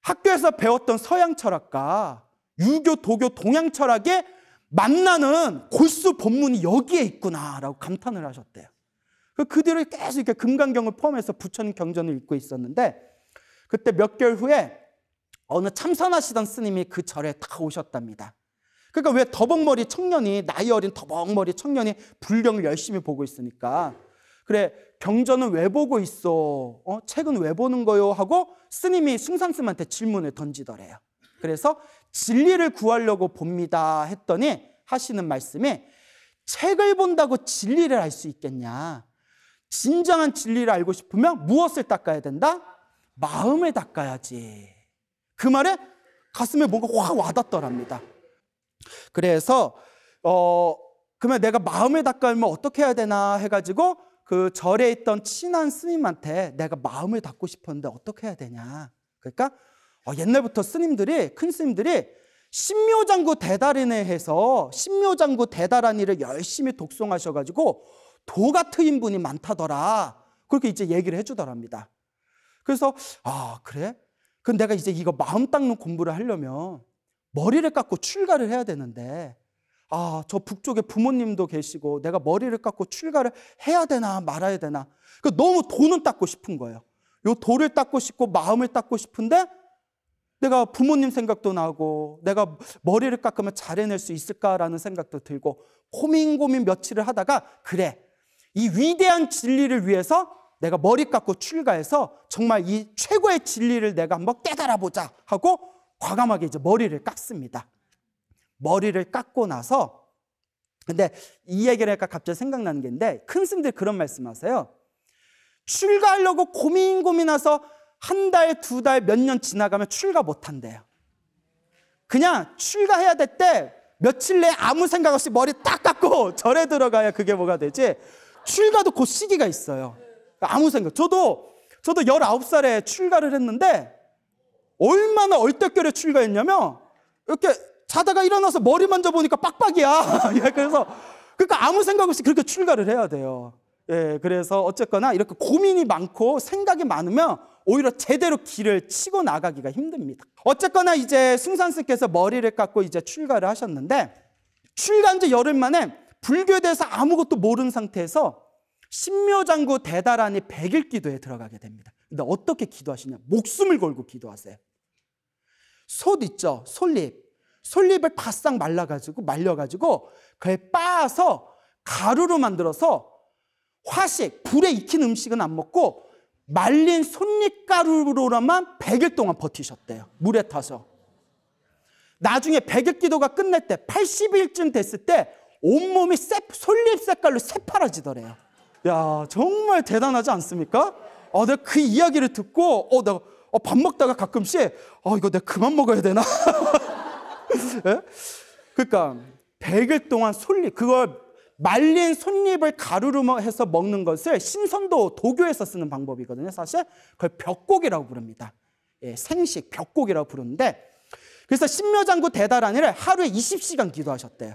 S1: 학교에서 배웠던 서양 철학과 유교, 도교, 동양 철학에 만나는 골수 본문이 여기에 있구나라고 감탄을 하셨대요. 그 뒤로 계속 이렇게 금강경을 포함해서 부처님 경전을 읽고 있었는데 그때 몇 개월 후에 어느 참선하시던 스님이 그 절에 딱 오셨답니다. 그러니까 왜 더벅머리 청년이 나이 어린 더벅머리 청년이 불경을 열심히 보고 있으니까 그래 경전은 왜 보고 있어? 책은 왜 보는 거요? 하고 스님이 숭상스님한테 질문을 던지더래요. 그래서 진리를 구하려고 봅니다 했더니 하시는 말씀이 책을 본다고 진리를 알 수 있겠냐? 진정한 진리를 알고 싶으면 무엇을 닦아야 된다? 마음을 닦아야지. 그 말에 가슴에 뭔가 확 와닿더랍니다. 그래서 그러면 내가 마음을 닦으면 어떻게 해야 되나 해가지고 그 절에 있던 친한 스님한테 내가 마음을 닦고 싶었는데 어떻게 해야 되냐. 그러니까 옛날부터 스님들이 큰 스님들이 신묘장구 대달인에 해서 신묘장구 대달한이를 열심히 독송하셔가지고 도가 트인 분이 많다더라. 그렇게 이제 얘기를 해주더랍니다. 그래서 그래? 그럼 내가 이제 이거 마음 닦는 공부를 하려면 머리를 깎고 출가를 해야 되는데 저 북쪽에 부모님도 계시고 내가 머리를 깎고 출가를 해야 되나 말아야 되나. 너무 도는 닦고 싶은 거예요. 요 도를 닦고 싶고 마음을 닦고 싶은데 내가 부모님 생각도 나고 내가 머리를 깎으면 잘 해낼 수 있을까라는 생각도 들고 고민 며칠을 하다가 그래, 이 위대한 진리를 위해서 내가 머리 깎고 출가해서 정말 이 최고의 진리를 내가 한번 깨달아보자 하고 과감하게 이제 머리를 깎습니다. 머리를 깎고 나서, 근데 이 얘기를 하니까 갑자기 생각나는 게 있는데, 큰 스님들이 그런 말씀하세요. 출가하려고 고민해서 한 달, 두 달, 몇 년 지나가면 출가 못 한대요. 그냥 출가해야 될 때 며칠 내에 아무 생각 없이 머리 딱 깎고 절에 들어가야 그게 뭐가 되지. 출가도 그 시기가 있어요. 아무 생각. 저도 19살에 출가를 했는데 얼마나 얼떨결에 출가했냐면 이렇게 자다가 일어나서 머리 만져보니까 빡빡이야. 그래서 그러니까 아무 생각 없이 그렇게 출가를 해야 돼요. 예, 그래서 어쨌거나 이렇게 고민이 많고 생각이 많으면 오히려 제대로 길을 치고 나가기가 힘듭니다. 어쨌거나 이제 승산스님께서 머리를 깎고 이제 출가를 하셨는데, 출가한 지 열흘 만에 불교에 대해서 아무것도 모르는 상태에서 신묘장구 대다라니 100일 기도에 들어가게 됩니다. 근데 어떻게 기도하시냐? 목숨을 걸고 기도하세요. 솥 있죠? 솔잎을 바싹 말려가지고 그걸 빻아서 가루로 만들어서 화식, 불에 익힌 음식은 안 먹고 말린 솔잎가루로만 100일 동안 버티셨대요. 물에 타서. 나중에 100일 기도가 끝날 때 80일쯤 됐을 때 온몸이 솔잎 색깔로 새파라지더래요. 야, 정말 대단하지 않습니까? 내가 그 이야기를 듣고 내가 밥 먹다가 가끔씩 이거 내가 그만 먹어야 되나? 네? 그러니까 100일 동안 그걸 말린 솔잎을 가루로 해서 먹는 것을 신선도 도교에서 쓰는 방법이거든요. 사실 그걸 벽곡이라고 부릅니다. 예, 생식 벽곡이라고 부르는데, 그래서 신묘장구 대다라니를 하루에 20시간 기도하셨대요.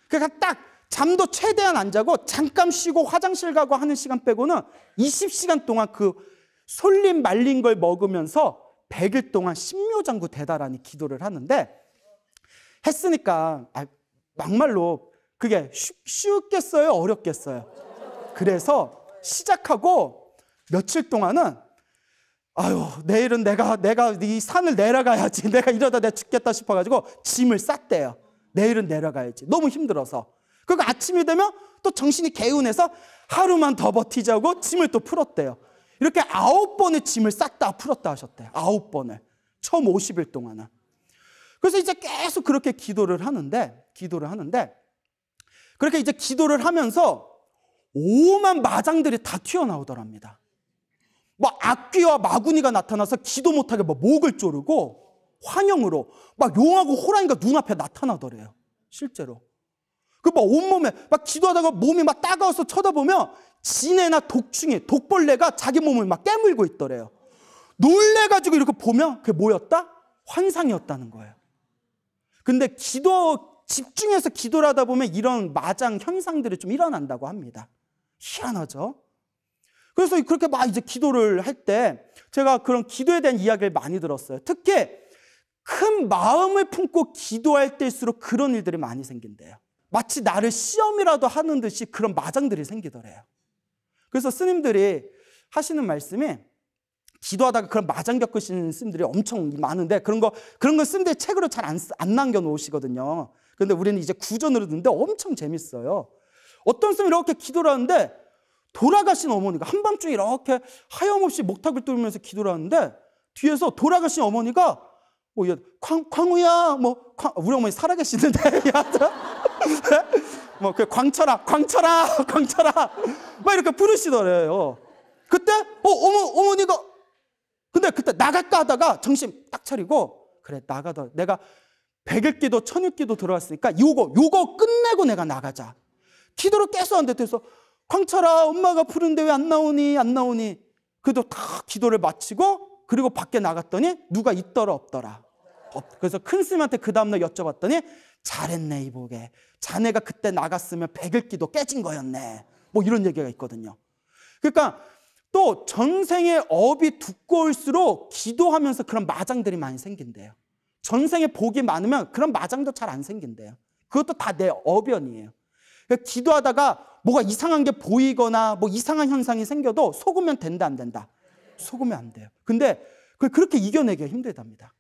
S1: 그러니까 딱 잠도 최대한 안 자고 잠깐 쉬고 화장실 가고 하는 시간 빼고는 20시간 동안 그 솔잎 말린 걸 먹으면서 100일 동안 신묘장구 대다라니 기도를 하는데, 했으니까 막말로 그게 쉽겠어요? 어렵겠어요? 그래서 시작하고 며칠 동안은 내일은 내가 이 산을 내려가야지. 내가 이러다 내가 죽겠다 싶어가지고 짐을 쌌대요. 내일은 내려가야지. 너무 힘들어서. 그리고 아침이 되면 또 정신이 개운해서 하루만 더 버티자고 짐을 또 풀었대요. 이렇게 9번의 짐을 쌌다 풀었다 하셨대요. 9번을. 처음 50일 동안은. 그래서 이제 계속 그렇게 기도를 하는데 그렇게 이제 기도를 하면서 오만 마장들이 다 튀어나오더랍니다. 막 악귀와 마구니가 나타나서 기도 못하게 막 목을 조르고 환영으로 막 용하고 호랑이가 눈앞에 나타나더래요. 실제로. 그 막 온몸에 막 기도하다가 몸이 막 따가워서 쳐다보면 지네나 독충이, 독벌레가 자기 몸을 막 깨물고 있더래요. 놀래가지고 이렇게 보면 그게 뭐였다? 환상이었다는 거예요. 근데 집중해서 기도를 하다 보면 이런 마장 현상들이 좀 일어난다고 합니다. 희한하죠? 그래서 그렇게 막 이제 기도를 할 때 제가 그런 기도에 대한 이야기를 많이 들었어요. 특히 큰 마음을 품고 기도할 때일수록 그런 일들이 많이 생긴대요. 마치 나를 시험이라도 하는 듯이 그런 마장들이 생기더래요. 그래서 스님들이 하시는 말씀이, 기도하다가 그런 마장 겪으시는 스님들이 엄청 많은데 그런 건 스님들이 책으로 잘 안 남겨놓으시거든요. 그런데 우리는 이제 구전으로 듣는데 엄청 재밌어요. 어떤 스님이 이렇게 기도를 하는데 돌아가신 어머니가 한밤중에 이렇게 하염없이 목탁을 뚫으면서 기도를 하는데 뒤에서 돌아가신 어머니가 광우야, 우리 어머니 살아계시는데 그 광철아 막 이렇게 부르시더래요. 그때 어머니가 근데 그때 나갈까 하다가 정신 딱 차리고, 그래 나가다 내가 100일 기도 1000일 기도 들어왔으니까 요거 끝내고 내가 나가자. 기도를 계속 하는데 그래서 광철아 엄마가 부르는데 왜 안 나오니 그래도 다 기도를 마치고 그리고 밖에 나갔더니 누가 있더라 없더라. 그래서 큰 스님한테 그 다음날 여쭤봤더니 잘했네 이보게, 자네가 그때 나갔으면 100일 기도 깨진 거였네, 이런 얘기가 있거든요. 그러니까 또 전생의 업이 두꺼울수록 기도하면서 그런 마장들이 많이 생긴대요. 전생에 복이 많으면 그런 마장도 잘 안 생긴대요. 그것도 다 내 업연이에요. 그러니까 기도하다가 뭐가 이상한 게 보이거나 이상한 현상이 생겨도 속으면 된다 안 된다? 속으면 안 돼요. 근데 그렇게 이겨내기가 힘들답니다.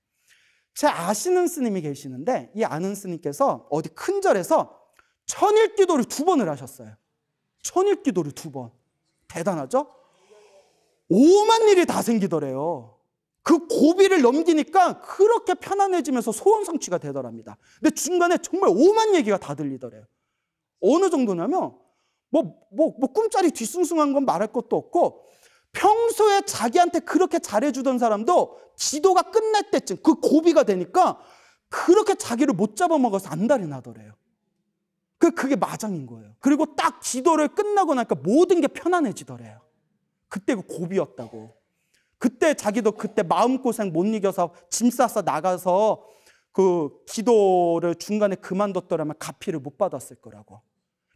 S1: 제 아시는 스님이 계시는데 이 아는 스님께서 어디 큰 절에서 천일기도를 2번을 하셨어요. 천일기도를 2번. 대단하죠? 오만 일이 다 생기더래요. 그 고비를 넘기니까 그렇게 편안해지면서 소원 성취가 되더랍니다. 근데 중간에 정말 오만 얘기가 다 들리더래요. 어느 정도냐면 꿈자리 뒤숭숭한 건 말할 것도 없고 평소에 자기한테 그렇게 잘해주던 사람도 기도가 끝날 때쯤 그 고비가 되니까 그렇게 자기를 못 잡아먹어서 안달이 나더래요. 그게 마장인 거예요. 그리고 딱 기도를 끝나고 나니까 모든 게 편안해지더래요. 그때 그 고비였다고. 그때 자기도 그때 마음고생 못 이겨서 짐 싸서 나가서 그 기도를 중간에 그만뒀더라면 가피를 못 받았을 거라고.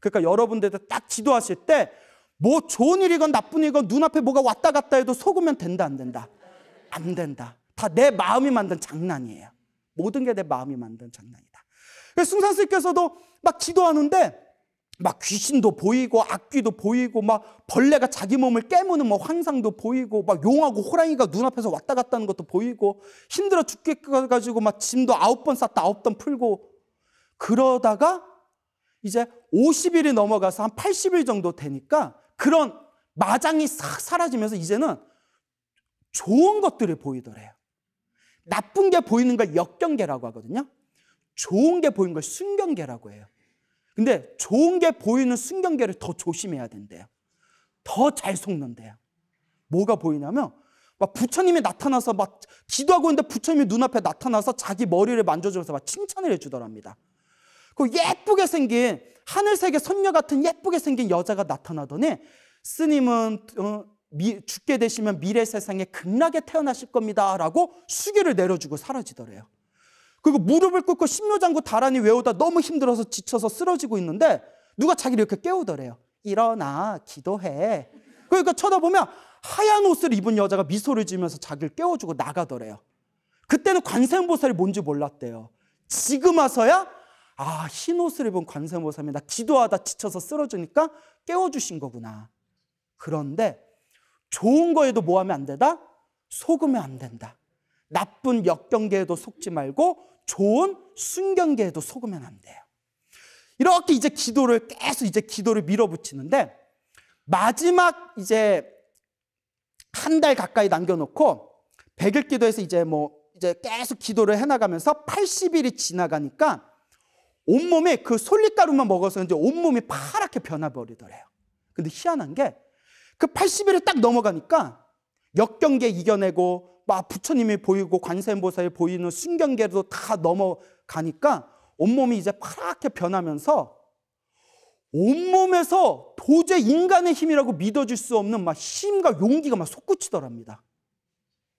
S1: 그러니까 여러분들도 딱 기도하실 때 뭐 좋은 일이건 나쁜 일이건 눈앞에 뭐가 왔다 갔다 해도 속으면 된다 안 된다? 안 된다. 다 내 마음이 만든 장난이에요. 모든 게 내 마음이 만든 장난이다. 그래서 숭산스님께서도 막 기도하는데 막 귀신도 보이고 악귀도 보이고 막 벌레가 자기 몸을 깨무는 뭐 환상도 보이고 막 용하고 호랑이가 눈앞에서 왔다 갔다 하는 것도 보이고 힘들어 죽겠가지고 막 짐도 9번 쌌다 9번 풀고 그러다가 이제 50일이 넘어가서 한 80일 정도 되니까 그런 마장이 싹 사라지면서 이제는 좋은 것들이 보이더래요. 나쁜 게 보이는 걸 역경계라고 하거든요. 좋은 게 보이는 걸 순경계라고 해요. 근데 좋은 게 보이는 순경계를 더 조심해야 된대요. 더 잘 속는데요. 뭐가 보이냐면 막 부처님이 나타나서 막 기도하고 있는데 부처님이 눈앞에 나타나서 자기 머리를 만져주면서 막 칭찬을 해주더랍니다. 그 예쁘게 생긴 하늘색의 선녀 같은 예쁘게 생긴 여자가 나타나더니 스님은 죽게 되시면 미래 세상에 극락에 태어나실 겁니다 라고 수기를 내려주고 사라지더래요. 그리고 무릎을 꿇고 신묘장구 다란히 외우다 너무 힘들어서 지쳐서 쓰러지고 있는데 누가 자기를 이렇게 깨우더래요. 일어나 기도해. 그러니까 쳐다보면 하얀 옷을 입은 여자가 미소를 지으면서 자기를 깨워주고 나가더래요. 그때는 관세음보살이 뭔지 몰랐대요. 지금 와서야 흰 옷을 입은 관세음보살이 나 기도하다 지쳐서 쓰러지니까 깨워주신 거구나. 그런데 좋은 거에도 뭐 하면 안 된다? 속으면 안 된다. 나쁜 역경계에도 속지 말고 좋은 순경계에도 속으면 안 돼요. 이렇게 이제 기도를 계속 이제 기도를 밀어붙이는데 마지막 이제 한 달 가까이 남겨놓고 100일 기도에서 이제 계속 기도를 해나가면서 80일이 지나가니까 온몸에 그 솔잎가루만 먹어서 이제 온몸이 파랗게 변해버리더래요. 근데 희한한 게 그 80일이 딱 넘어가니까 역경계 이겨내고 막 부처님이 보이고 관세음보살이 보이는 순경계도 다 넘어가니까 온몸이 이제 파랗게 변하면서 온몸에서 도저히 인간의 힘이라고 믿어질 수 없는 막 힘과 용기가 막 솟구치더랍니다.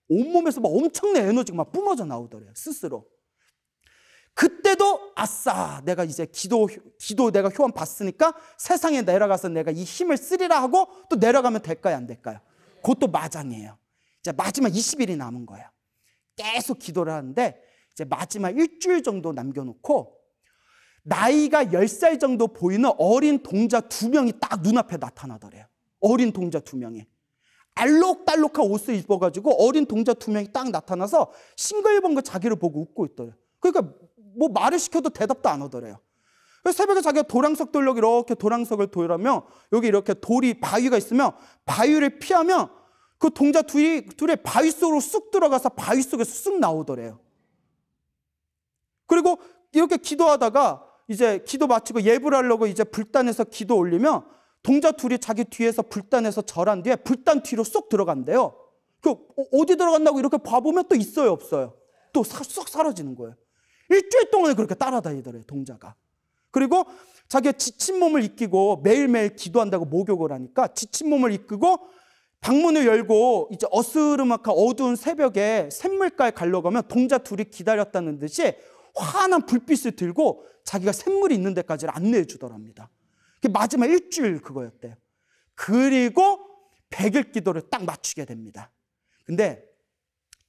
S1: 온몸에서 막 엄청난 에너지가 막 뿜어져 나오더래요. 스스로. 그때도 아싸 내가 이제 기도 내가 효원 봤으니까 세상에 내려가서 내가 이 힘을 쓰리라 하고 또 내려가면 될까요 안 될까요? 그것도 마장이에요. 이제 마지막 20일이 남은 거예요. 계속 기도를 하는데 이제 마지막 일주일 정도 남겨놓고 나이가 10살 정도 보이는 어린 동자 2명이 딱 눈앞에 나타나더래요. 어린 동자 2명이. 알록달록한 옷을 입어가지고 어린 동자 2명이 딱 나타나서 싱글벙글 자기를 보고 웃고 있더래요. 그러니까 뭐 말을 시켜도 대답도 안 하더래요. 그래서 새벽에 자기가 도랑석 돌려고 이렇게 도랑석을 돌려면 여기 이렇게 돌이 바위가 있으면 바위를 피하면 그 동자 둘이 바위 속으로 쑥 들어가서 바위 속에서 쑥 나오더래요. 그리고 이렇게 기도하다가 이제 기도 마치고 예불 하려고 이제 불단에서 기도 올리면 동자 둘이 자기 뒤에서 불단에서 절한 뒤에 불단 뒤로 쏙 들어간대요. 어디 들어간다고 이렇게 봐보면 또 있어요, 없어요? 또 쏙 사라지는 거예요. 일주일 동안에 그렇게 따라다니더래요, 동자가. 그리고 자기가 지친 몸을 이끼고 매일매일 기도한다고 목욕을 하니까 지친 몸을 이끌고 방문을 열고 이제 어스름하고 어두운 새벽에 샘물가에 가려고 하면 동자 둘이 기다렸다는 듯이 환한 불빛을 들고 자기가 샘물이 있는 데까지 안내해 주더랍니다. 그게 마지막 일주일 그거였대요. 그리고 100일 기도를 딱 맞추게 됩니다. 근데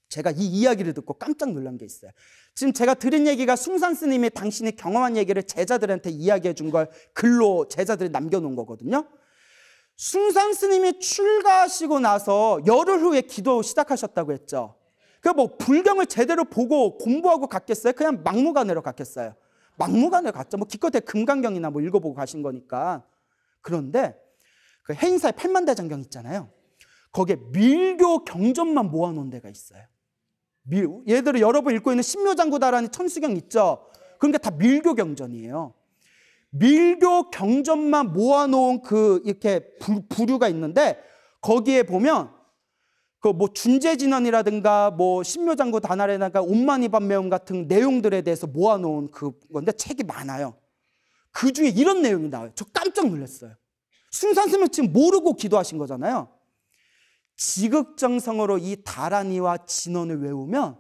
S1: 제가 이 이야기를 듣고 깜짝 놀란 게 있어요. 지금 제가 들은 얘기가 숭산 스님이 당신이 경험한 얘기를 제자들한테 이야기해 준 걸 글로 제자들이 남겨놓은 거거든요. 숭산 스님이 출가하시고 나서 열흘 후에 기도 시작하셨다고 했죠. 그 뭐 불경을 제대로 보고 공부하고 갔겠어요? 그냥 막무가내로 갔겠어요? 막무가내로 갔죠. 뭐 기껏해 금강경이나 뭐 읽어보고 가신 거니까. 그런데 그 해인사의 팔만대장경 있잖아요. 거기에 밀교 경전만 모아놓은 데가 있어요. 예를 들어 여러분 읽고 있는 신묘장구다라는 천수경 있죠. 그런 게 다 밀교 경전이에요. 밀교 경전만 모아놓은 그 이렇게 부류가 있는데 거기에 보면 그 뭐 준재진언이라든가 뭐 신묘장구 다나래나가 온만이반매음 같은 내용들에 대해서 모아놓은 그 건데 책이 많아요. 그 중에 이런 내용이 나와요. 저 깜짝 놀랐어요. 숭산스님은 지금 모르고 기도하신 거잖아요. 지극정성으로 이 다란이와 진언을 외우면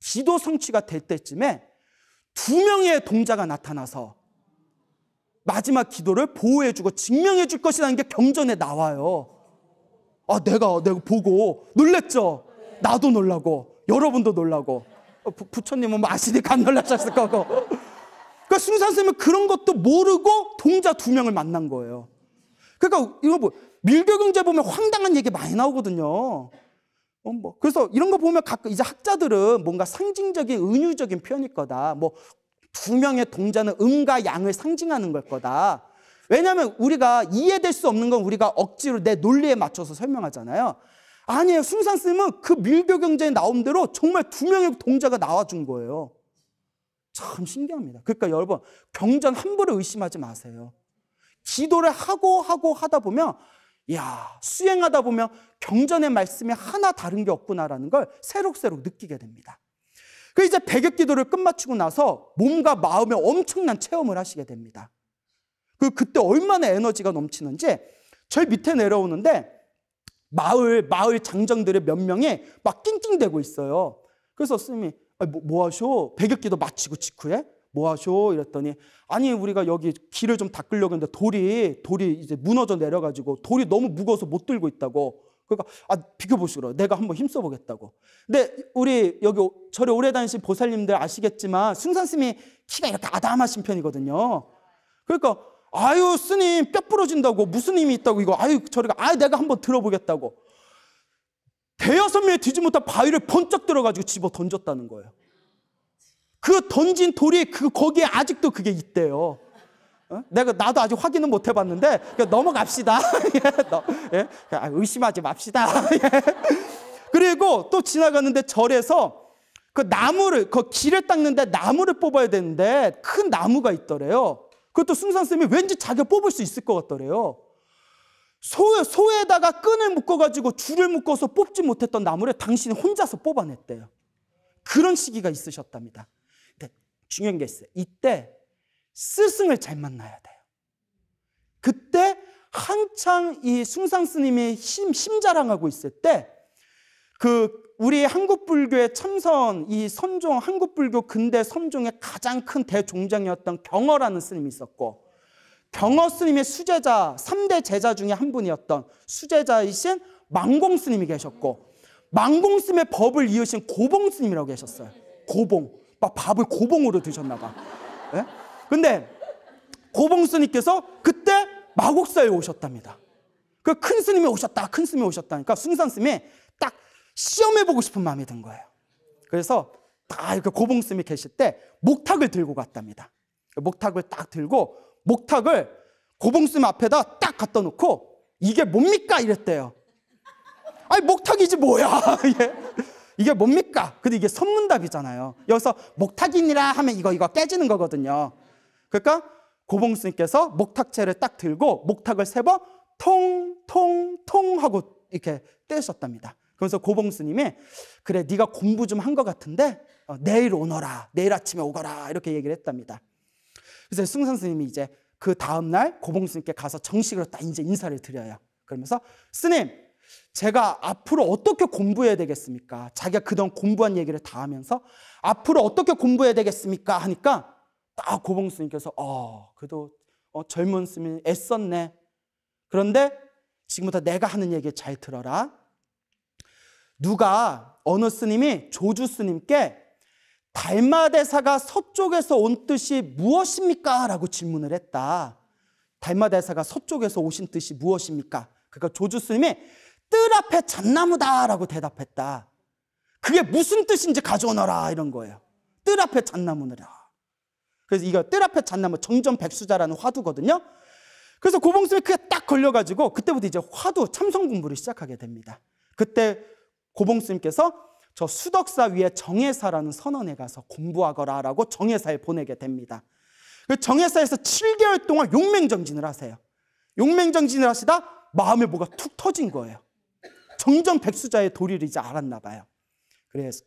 S1: 기도 성취가 될 때쯤에 2명의 동자가 나타나서 마지막 기도를 보호해주고 증명해 줄 것이라는 게 경전에 나와요. 아, 내가 보고 놀랬죠? 나도 놀라고, 여러분도 놀라고. 부처님은 뭐 아시니까 안 놀라셨을 거고. 그러니까 숭산스님은 그런 것도 모르고 동자 2명을 만난 거예요. 그러니까 이거 뭐 밀교경제 보면 황당한 얘기 많이 나오거든요. 그래서 이런 거 보면 가끔 이제 학자들은 뭔가 상징적인 은유적인 표현일 거다. 뭐 2명의 동자는 음과 양을 상징하는 걸 거다. 왜냐하면 우리가 이해될 수 없는 건 우리가 억지로 내 논리에 맞춰서 설명하잖아요. 아니에요. 숭산스님은 그 밀교경제에 나온 대로 정말 2명의 동자가 나와준 거예요. 참 신기합니다. 그러니까 여러분 경전 함부로 의심하지 마세요. 기도를 하고 하다 보면 수행하다 보면 경전의 말씀이 하나 다른 게 없구나라는 걸 새록새록 느끼게 됩니다. 그래서 이제 백엽기도를 끝마치고 나서 몸과 마음에 엄청난 체험을 하시게 됩니다. 그때 얼마나 에너지가 넘치는지 저희 밑에 내려오는데 마을 장정들의 몇 명이 막 낑낑대고 있어요. 그래서 스님이 뭐 하쇼? 백엽기도 마치고 직후에 뭐 하쇼? 이랬더니 아니 우리가 여기 길을 좀 닦으려고 했는데 돌이 이제 무너져 내려가지고 돌이 너무 무거워서 못 들고 있다고. 그러니까 비켜보시라. 내가 한번 힘써보겠다고. 근데 우리 여기 절에 오래 다니신 보살님들 아시겠지만 숭산스님이 키가 이렇게 아담하신 편이거든요. 그러니까 아유 스님 뼈 부러진다고 무슨 힘이 있다고 이거 저리가 내가 한번 들어보겠다고 5-6명이 뒤지 못한 바위를 번쩍 들어가지고 집어 던졌다는 거예요. 그 던진 돌이 거기에 아직도 그게 있대요. 나도 아직 확인은 못 해봤는데 넘어갑시다. 의심하지 맙시다. 그리고 또 지나가는데 절에서 그 나무를 그 길을 닦는데 나무를 뽑아야 되는데 큰 나무가 있더래요. 그것도 숭산스님이 왠지 자기가 뽑을 수 있을 것 같더래요. 소에다가 끈을 묶어가지고 줄을 묶어서 뽑지 못했던 나무를 당신이 혼자서 뽑아냈대요. 그런 시기가 있으셨답니다. 근데 중요한 게 있어요. 이때 스승을 잘 만나야 돼요. 그때 한창 이 숭상스님이 심자랑하고 있을 때 우리 한국불교의 참선 이 선종 한국불교 근대 선종의 가장 큰 대종장이었던 경어라는 스님이 있었고 경어 스님의 수제자 3대 제자 중에 한 분이었던 수제자이신 망공 스님이 계셨고 망공 스님의 법을 이으신 고봉 스님이라고 계셨어요. 고봉 막 밥을 고봉으로 드셨나 봐. 근데 고봉 스님께서 그때 마곡사에 오셨답니다. 그 큰 스님이 오셨다. 큰 스님이 오셨다니까 숭산 스님이 딱 시험해보고 싶은 마음이 든 거예요. 그래서 딱 이렇게 고봉 스님이 계실 때 목탁을 들고 갔답니다. 목탁을 딱 들고 목탁을 고봉 스님 앞에다 딱 갖다 놓고 이게 뭡니까? 이랬대요. 아니 목탁이지 뭐야. 이게 뭡니까? 근데 이게 선문답이잖아요. 여기서 목탁이니라 하면 이거 깨지는 거거든요. 그러니까 고봉 스님께서 목탁채를 딱 들고 목탁을 3번 통통통 하고 이렇게 떼셨답니다. 그래서 고봉 스님이 그래 네가 공부 좀 한 것 같은데 내일 오너라. 내일 아침에 오거라. 이렇게 얘기를 했답니다. 그래서 숭산 스님이 이제 그 다음날 고봉 스님께 가서 정식으로 딱 이제 인사를 드려요. 그러면서 스님 제가 앞으로 어떻게 공부해야 되겠습니까? 자기가 그동안 공부한 얘기를 다 하면서 앞으로 어떻게 공부해야 되겠습니까? 하니까 딱 고봉 스님께서 그래도 젊은 스님이 애썼네. 그런데 지금부터 내가 하는 얘기 잘 들어라. 누가 어느 스님이 조주 스님께 달마대사가 서쪽에서 온 뜻이 무엇입니까? 라고 질문을 했다. 달마대사가 서쪽에서 오신 뜻이 무엇입니까? 그러니까 조주 스님이 뜰 앞에 잣나무다 라고 대답했다. 그게 무슨 뜻인지 가져오너라 이런 거예요. 뜰 앞에 잣나무느라. 그래서 이거 뜰 앞에 잣나무 정전백수자라는 화두거든요. 그래서 고봉스님이 그게 딱 걸려가지고 그때부터 이제 화두 참선 공부를 시작하게 됩니다. 그때 고봉스님께서 저 수덕사 위에 정해사라는 선원에 가서 공부하거라라고 정해사에 보내게 됩니다. 그 정해사에서 7개월 동안 용맹정진을 하세요. 용맹정진을 하시다 마음에 뭐가 툭 터진 거예요. 정전백수자의 도리를 이제 알았나 봐요. 그래서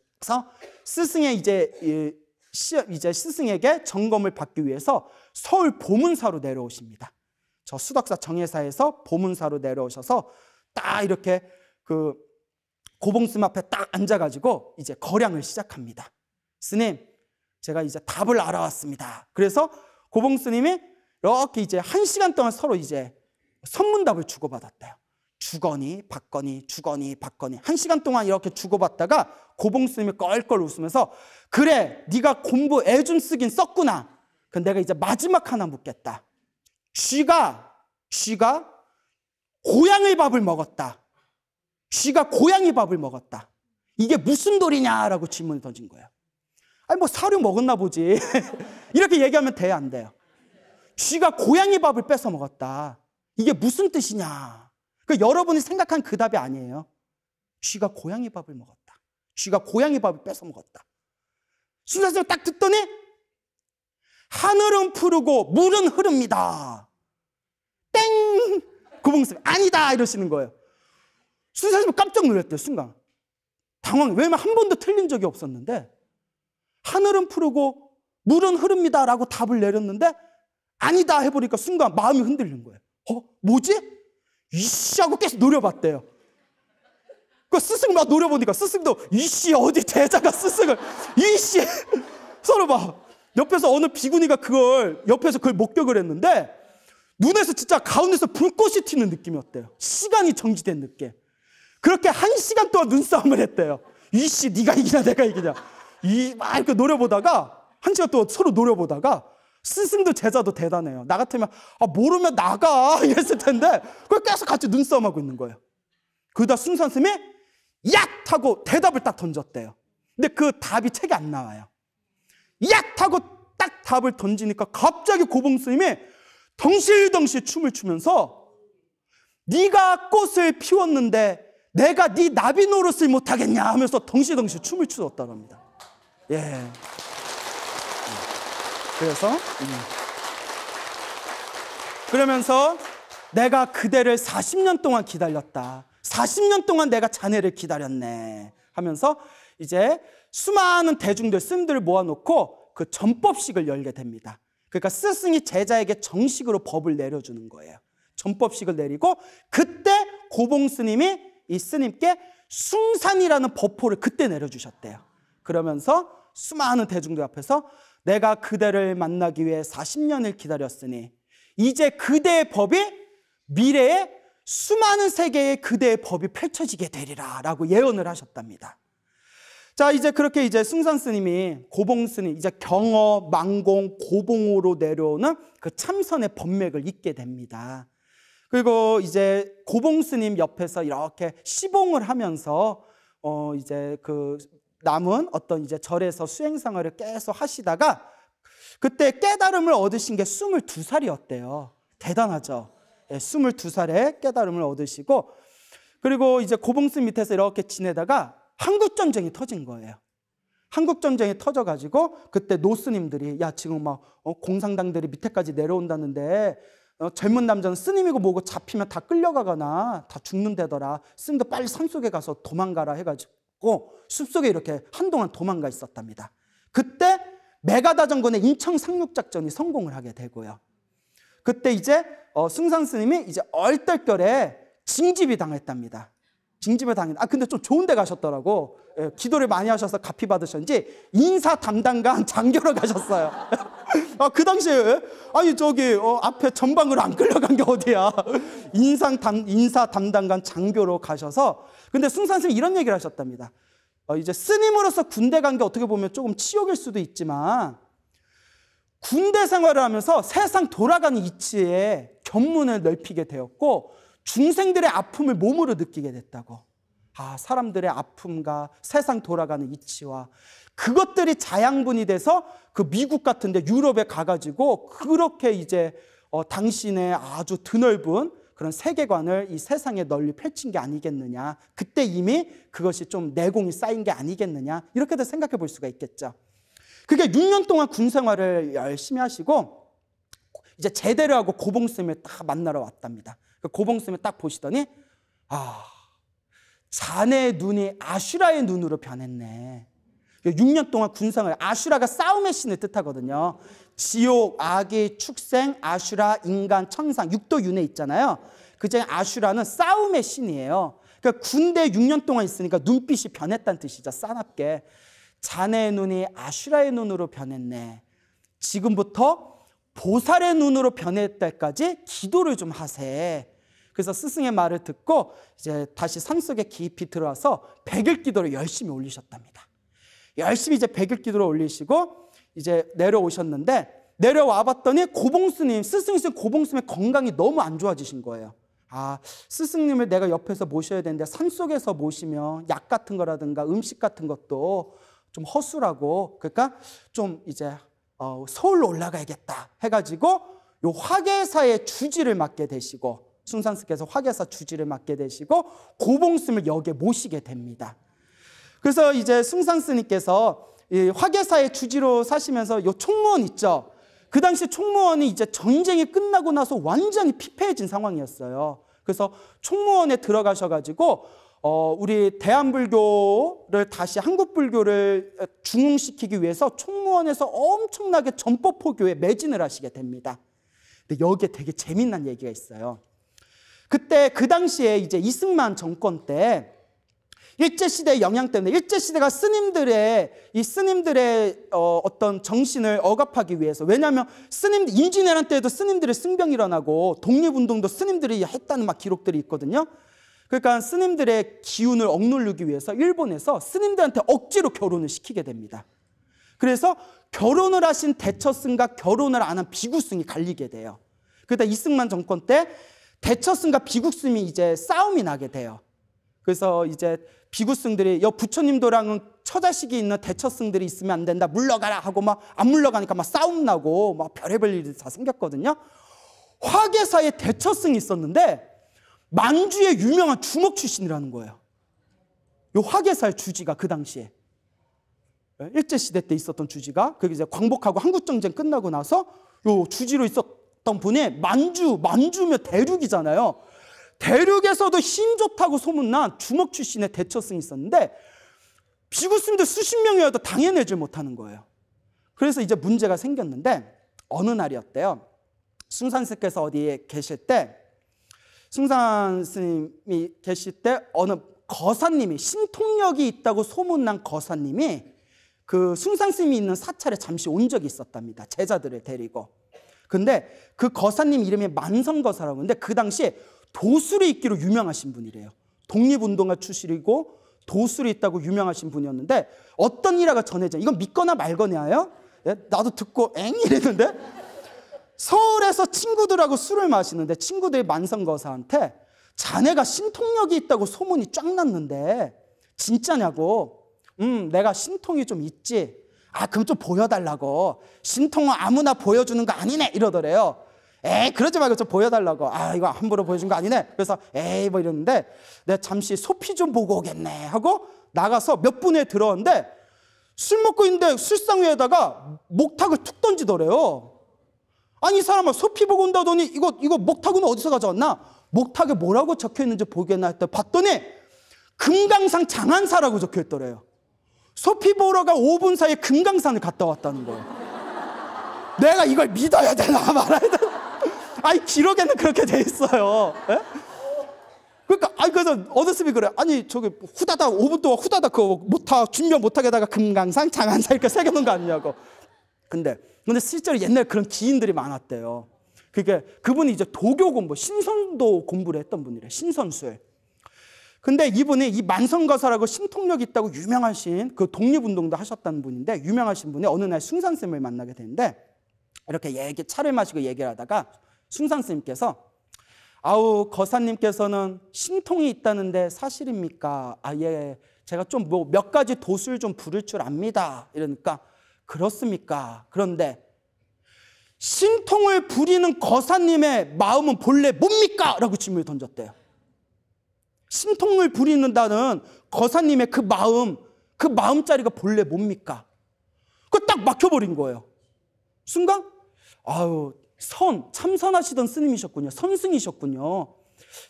S1: 스승의 이제 스승에게 점검을 받기 위해서 서울 보문사로 내려오십니다. 저 수덕사 정해사에서 보문사로 내려오셔서 딱 이렇게 그 고봉스님 앞에 딱 앉아가지고 이제 거량을 시작합니다. 스님, 제가 이제 답을 알아왔습니다. 그래서 고봉스님이 이렇게 이제 1시간 동안 서로 이제 선문답을 주고받았대요. 주거니 받거니 주거니 받거니 1시간 동안 이렇게 주고받다가 고봉스님이 껄껄 웃으면서 그래, 네가 공부 애 좀 쓰긴 썼구나. 그럼 내가 이제 마지막 하나 묻겠다. 쥐가 고양이 밥을 먹었다. 쥐가 고양이 밥을 먹었다. 이게 무슨 도리냐라고 질문을 던진 거예요. 아니 뭐 사료 먹었나 보지. 이렇게 얘기하면 돼요, 안 돼요? 쥐가 고양이 밥을 뺏어 먹었다. 이게 무슨 뜻이냐? 그 여러분이 생각한 그 답이 아니에요. 쥐가 고양이 밥을 먹었다. 쥐가 고양이 밥을 뺏어 먹었다. 순사스님 딱 듣더니 하늘은 푸르고 물은 흐릅니다. 땡! 고봉스님 아니다 이러시는 거예요. 순사스님 깜짝 놀랐대요. 순간 당황. 왜냐면 한 번도 틀린 적이 없었는데 하늘은 푸르고 물은 흐릅니다 라고 답을 내렸는데 아니다 해보니까 순간 마음이 흔들린 거예요. 뭐지? 이씨 하고 계속 노려봤대요. 그 스승 막 노려보니까 스승도 이씨 어디 제자가 스승을 이씨 서로 막 옆에서 어느 비구니가 그걸 옆에서 그걸 목격을 했는데 눈에서 진짜 가운데서 불꽃이 튀는 느낌이었대요. 시간이 정지된 느낌. 그렇게 1시간 동안 눈싸움을 했대요. 이씨 네가 이기냐 내가 이기냐 막 이렇게 노려보다가 1시간 동안 서로 노려보다가 스승도 제자도 대단해요. 나 같으면 모르면 나가 이랬을 텐데 그걸 계속 같이 눈싸움하고 있는 거예요. 그러다 승산스님이 야! 하고 대답을 딱 던졌대요. 근데 그 답이 책에 안 나와요. 야! 하고 딱 답을 던지니까 갑자기 고봉스님이 덩실덩실 춤을 추면서 네가 꽃을 피웠는데 내가 네 나비 노릇을 못하겠냐 하면서 덩실덩실 춤을 추었다고 합니다. 예. 그래서 그러면서 내가 그대를 40년 동안 기다렸다. 40년 동안 내가 자네를 기다렸네 하면서 이제 수많은 대중들 스님들을 모아놓고 그 전법식을 열게 됩니다. 그러니까 스승이 제자에게 정식으로 법을 내려주는 거예요. 전법식을 내리고 그때 고봉스님이 이 스님께 숭산이라는 법포를 그때 내려주셨대요. 그러면서 수많은 대중들 앞에서 내가 그대를 만나기 위해 40년을 기다렸으니 이제 그대의 법이 미래에 수많은 세계의 그대의 법이 펼쳐지게 되리라 라고 예언을 하셨답니다. 자, 이제 그렇게 이제 숭산 스님이 고봉스님 이제 경어, 망공, 고봉으로 내려오는 그 참선의 법맥을 잇게 됩니다. 그리고 이제 고봉스님 옆에서 이렇게 시봉을 하면서 이제 그 남은 어떤 이제 절에서 수행생활을 계속 하시다가 그때 깨달음을 얻으신 게 22살이었대요. 대단하죠. 22살에 깨달음을 얻으시고 그리고 이제 고봉스님 밑에서 이렇게 지내다가 한국전쟁이 터진 거예요. 한국전쟁이 터져가지고 그때 노스님들이 야 지금 막 공산당들이 밑에까지 내려온다는데 젊은 남자는 스님이고 뭐고 잡히면 다 끌려가거나 다 죽는다더라. 스님도 빨리 산속에 가서 도망가라 해가지고 숲속에 이렇게 한동안 도망가 있었답니다. 그때 메가다정권의 인청 상륙작전이 성공을 하게 되고요. 그때 이제 승산 스님이 이제 얼떨결에 징집이 당했답니다. 징집을 당했다. 근데 좀 좋은 데 가셨더라고. 예, 기도를 많이 하셔서 갚이 받으셨는지 인사 담당관 장교로 가셨어요. 그 당시에 아니 저기 앞에 전방으로 안 끌려간 게 어디야. 인사 담당관 장교로 가셔서 근데 승산 스님이 이런 얘기를 하셨답니다. 이제 스님으로서 군대 간 게 어떻게 보면 조금 치욕일 수도 있지만 군대 생활을 하면서 세상 돌아가는 이치에 견문을 넓히게 되었고 중생들의 아픔을 몸으로 느끼게 됐다고. 사람들의 아픔과 세상 돌아가는 이치와 그것들이 자양분이 돼서 그 미국 같은 데 유럽에 가가지고 그렇게 이제 당신의 아주 드넓은 그런 세계관을 이 세상에 널리 펼친 게 아니겠느냐. 그때 이미 그것이 좀 내공이 쌓인 게 아니겠느냐. 이렇게도 생각해 볼 수가 있겠죠. 그게 6년 동안 군 생활을 열심히 하시고 이제 제대로 하고 고봉스님을 딱 만나러 왔답니다. 고봉스님을 딱 보시더니 자네의 눈이 아슈라의 눈으로 변했네. 6년 동안 군생활, 아슈라가 싸움의 신을 뜻하거든요. 지옥, 아기, 축생, 아슈라, 인간, 천상, 육도윤회 있잖아요. 그중에 아슈라는 싸움의 신이에요. 그러니까 군대 6년 동안 있으니까 눈빛이 변했다는 뜻이죠. 싸납게. 자네의 눈이 아슈라의 눈으로 변했네. 지금부터 보살의 눈으로 변할 때까지 기도를 좀 하세. 그래서 스승의 말을 듣고 이제 다시 산속에 깊이 들어와서 백일 기도를 열심히 올리셨답니다. 열심히 이제 백일 기도를 올리시고 이제 내려오셨는데 내려와 봤더니 고봉스님, 스승이신 고봉스님의 건강이 너무 안 좋아지신 거예요. 스승님을 내가 옆에서 모셔야 되는데 산속에서 모시면 약 같은 거라든가 음식 같은 것도 좀 허술하고 그러니까 좀 이제 서울로 올라가야겠다 해가지고 요 화계사의 주지를 맡게 되시고 숭산스께서 화계사 주지를 맡게 되시고 고봉스님을 여기에 모시게 됩니다. 그래서 이제 숭산스님께서 이 화계사의 주지로 사시면서 요 총무원 있죠. 그 당시 총무원이 이제 전쟁이 끝나고 나서 완전히 피폐해진 상황이었어요. 그래서 총무원에 들어가셔가지고 우리 대한불교를 다시 한국불교를 중흥시키기 위해서 총무원에서 엄청나게 전법포교에 매진을 하시게 됩니다. 근데 여기에 되게 재미난 얘기가 있어요. 그때 그 당시에 이제 이승만 정권 때 일제시대의 영향 때문에 일제시대가 스님들의 어떤 정신을 억압하기 위해서, 왜냐하면 스님들 임진왜란 때에도 스님들의 승병이 일어나고 독립운동도 스님들이 했다는 막 기록들이 있거든요. 그러니까 스님들의 기운을 억누르기 위해서 일본에서 스님들한테 억지로 결혼을 시키게 됩니다. 그래서 결혼을 하신 대처스님과 결혼을 안 한 비구스님이 갈리게 돼요. 그러다 이승만 정권 때 대처스님과 비구스님이 이제 싸움이 나게 돼요. 그래서 이제 비구스님들이 부처님도랑은 처자식이 있는 대처스님들이 있으면 안 된다, 물러가라 하고 막 안 물러가니까 막 싸움 나고 막 별의별 일이 다 생겼거든요. 화계사에 대처스님이 있었는데 만주의 유명한 주먹 출신이라는 거예요. 요 화계사의 주지가 그 당시에 일제시대 때 있었던 주지가, 그게 이제 광복하고 한국전쟁 끝나고 나서 요 주지로 있었던 분이 만주면 대륙이잖아요. 대륙에서도 힘 좋다고 소문난 주먹 출신의 대처스님이 있었는데 비구스님들 수십 명이어도 당해내질 못하는 거예요. 그래서 이제 문제가 생겼는데 어느 날이었대요. 숭산스께서 어디에 계실 때, 숭산스님이 계실 때 어느 거사님이, 신통력이 있다고 소문난 거사님이 그 숭산스님이 있는 사찰에 잠시 온 적이 있었답니다. 제자들을 데리고. 근데 그 거사님 이름이 만성거사라고 하는데 그 당시에 도술이 있기로 유명하신 분이래요. 독립운동가 출신이고 도술이 있다고 유명하신 분이었는데 어떤 일화가 전해져, 이건 믿거나 말거나예요. 나도 듣고 엥 이랬는데 서울에서 친구들하고 술을 마시는데 친구들이 만성거사한테 자네가 신통력이 있다고 소문이 쫙 났는데 진짜냐고. 내가 신통이 좀 있지. 그럼 좀 보여달라고. 신통은 아무나 보여주는 거 아니네 이러더래요. 에이 그러지 말고 좀 보여달라고. 이거 함부로 보여준 거 아니네. 그래서 에이 뭐 이러는데 내가 잠시 소피 좀 보고 오겠네 하고 나가서 몇 분에 들어왔는데 술 먹고 있는데 술상 위에다가 목탁을 툭 던지더래요. 아니 이 사람아, 소피 보고 온다더니 이거 목탁은 어디서 가져왔나? 목탁에 뭐라고 적혀있는지 보겠나 했더니 봤더니 금강산 장안사라고 적혀있더래요. 소피 보러가 5분 사이에 금강산을 갔다 왔다는 거예요. 내가 이걸 믿어야 되나 말아야 되나? 기록에는 그렇게 돼 있어요. 에? 그러니까 그래서 어느 스님이 그래. 저기 후다닥 5분 동안 후다닥 그 못하 준비 못하게다가 금강산 장안사 이렇게 새겨놓은 거 아니냐고. 근데 실제로 옛날에 그런 기인들이 많았대요. 그게 그분이 이제 도교 공부, 신선도 공부를 했던 분이래. 신선술. 근데 이분이 이 만성거사라고 신통력 있다고 유명하신, 그 독립운동도 하셨다는 분인데 유명하신 분이 어느 날 숭산스님을 만나게 되는데 이렇게 차를 마시고 얘기를 하다가 숭산스님께서 아우, 거사님께서는 신통이 있다는데 사실입니까? 아, 예, 제가 좀 뭐 몇 가지 도술 좀 부를 줄 압니다. 이러니까 그렇습니까? 그런데 신통을 부리는 거사님의 마음은 본래 뭡니까? 라고 질문을 던졌대요. 신통을 부리는다는 거사님의 그 마음자리가 본래 뭡니까? 그거 딱 막혀버린 거예요. 순간 아유, 참선하시던 스님이셨군요. 선승이셨군요.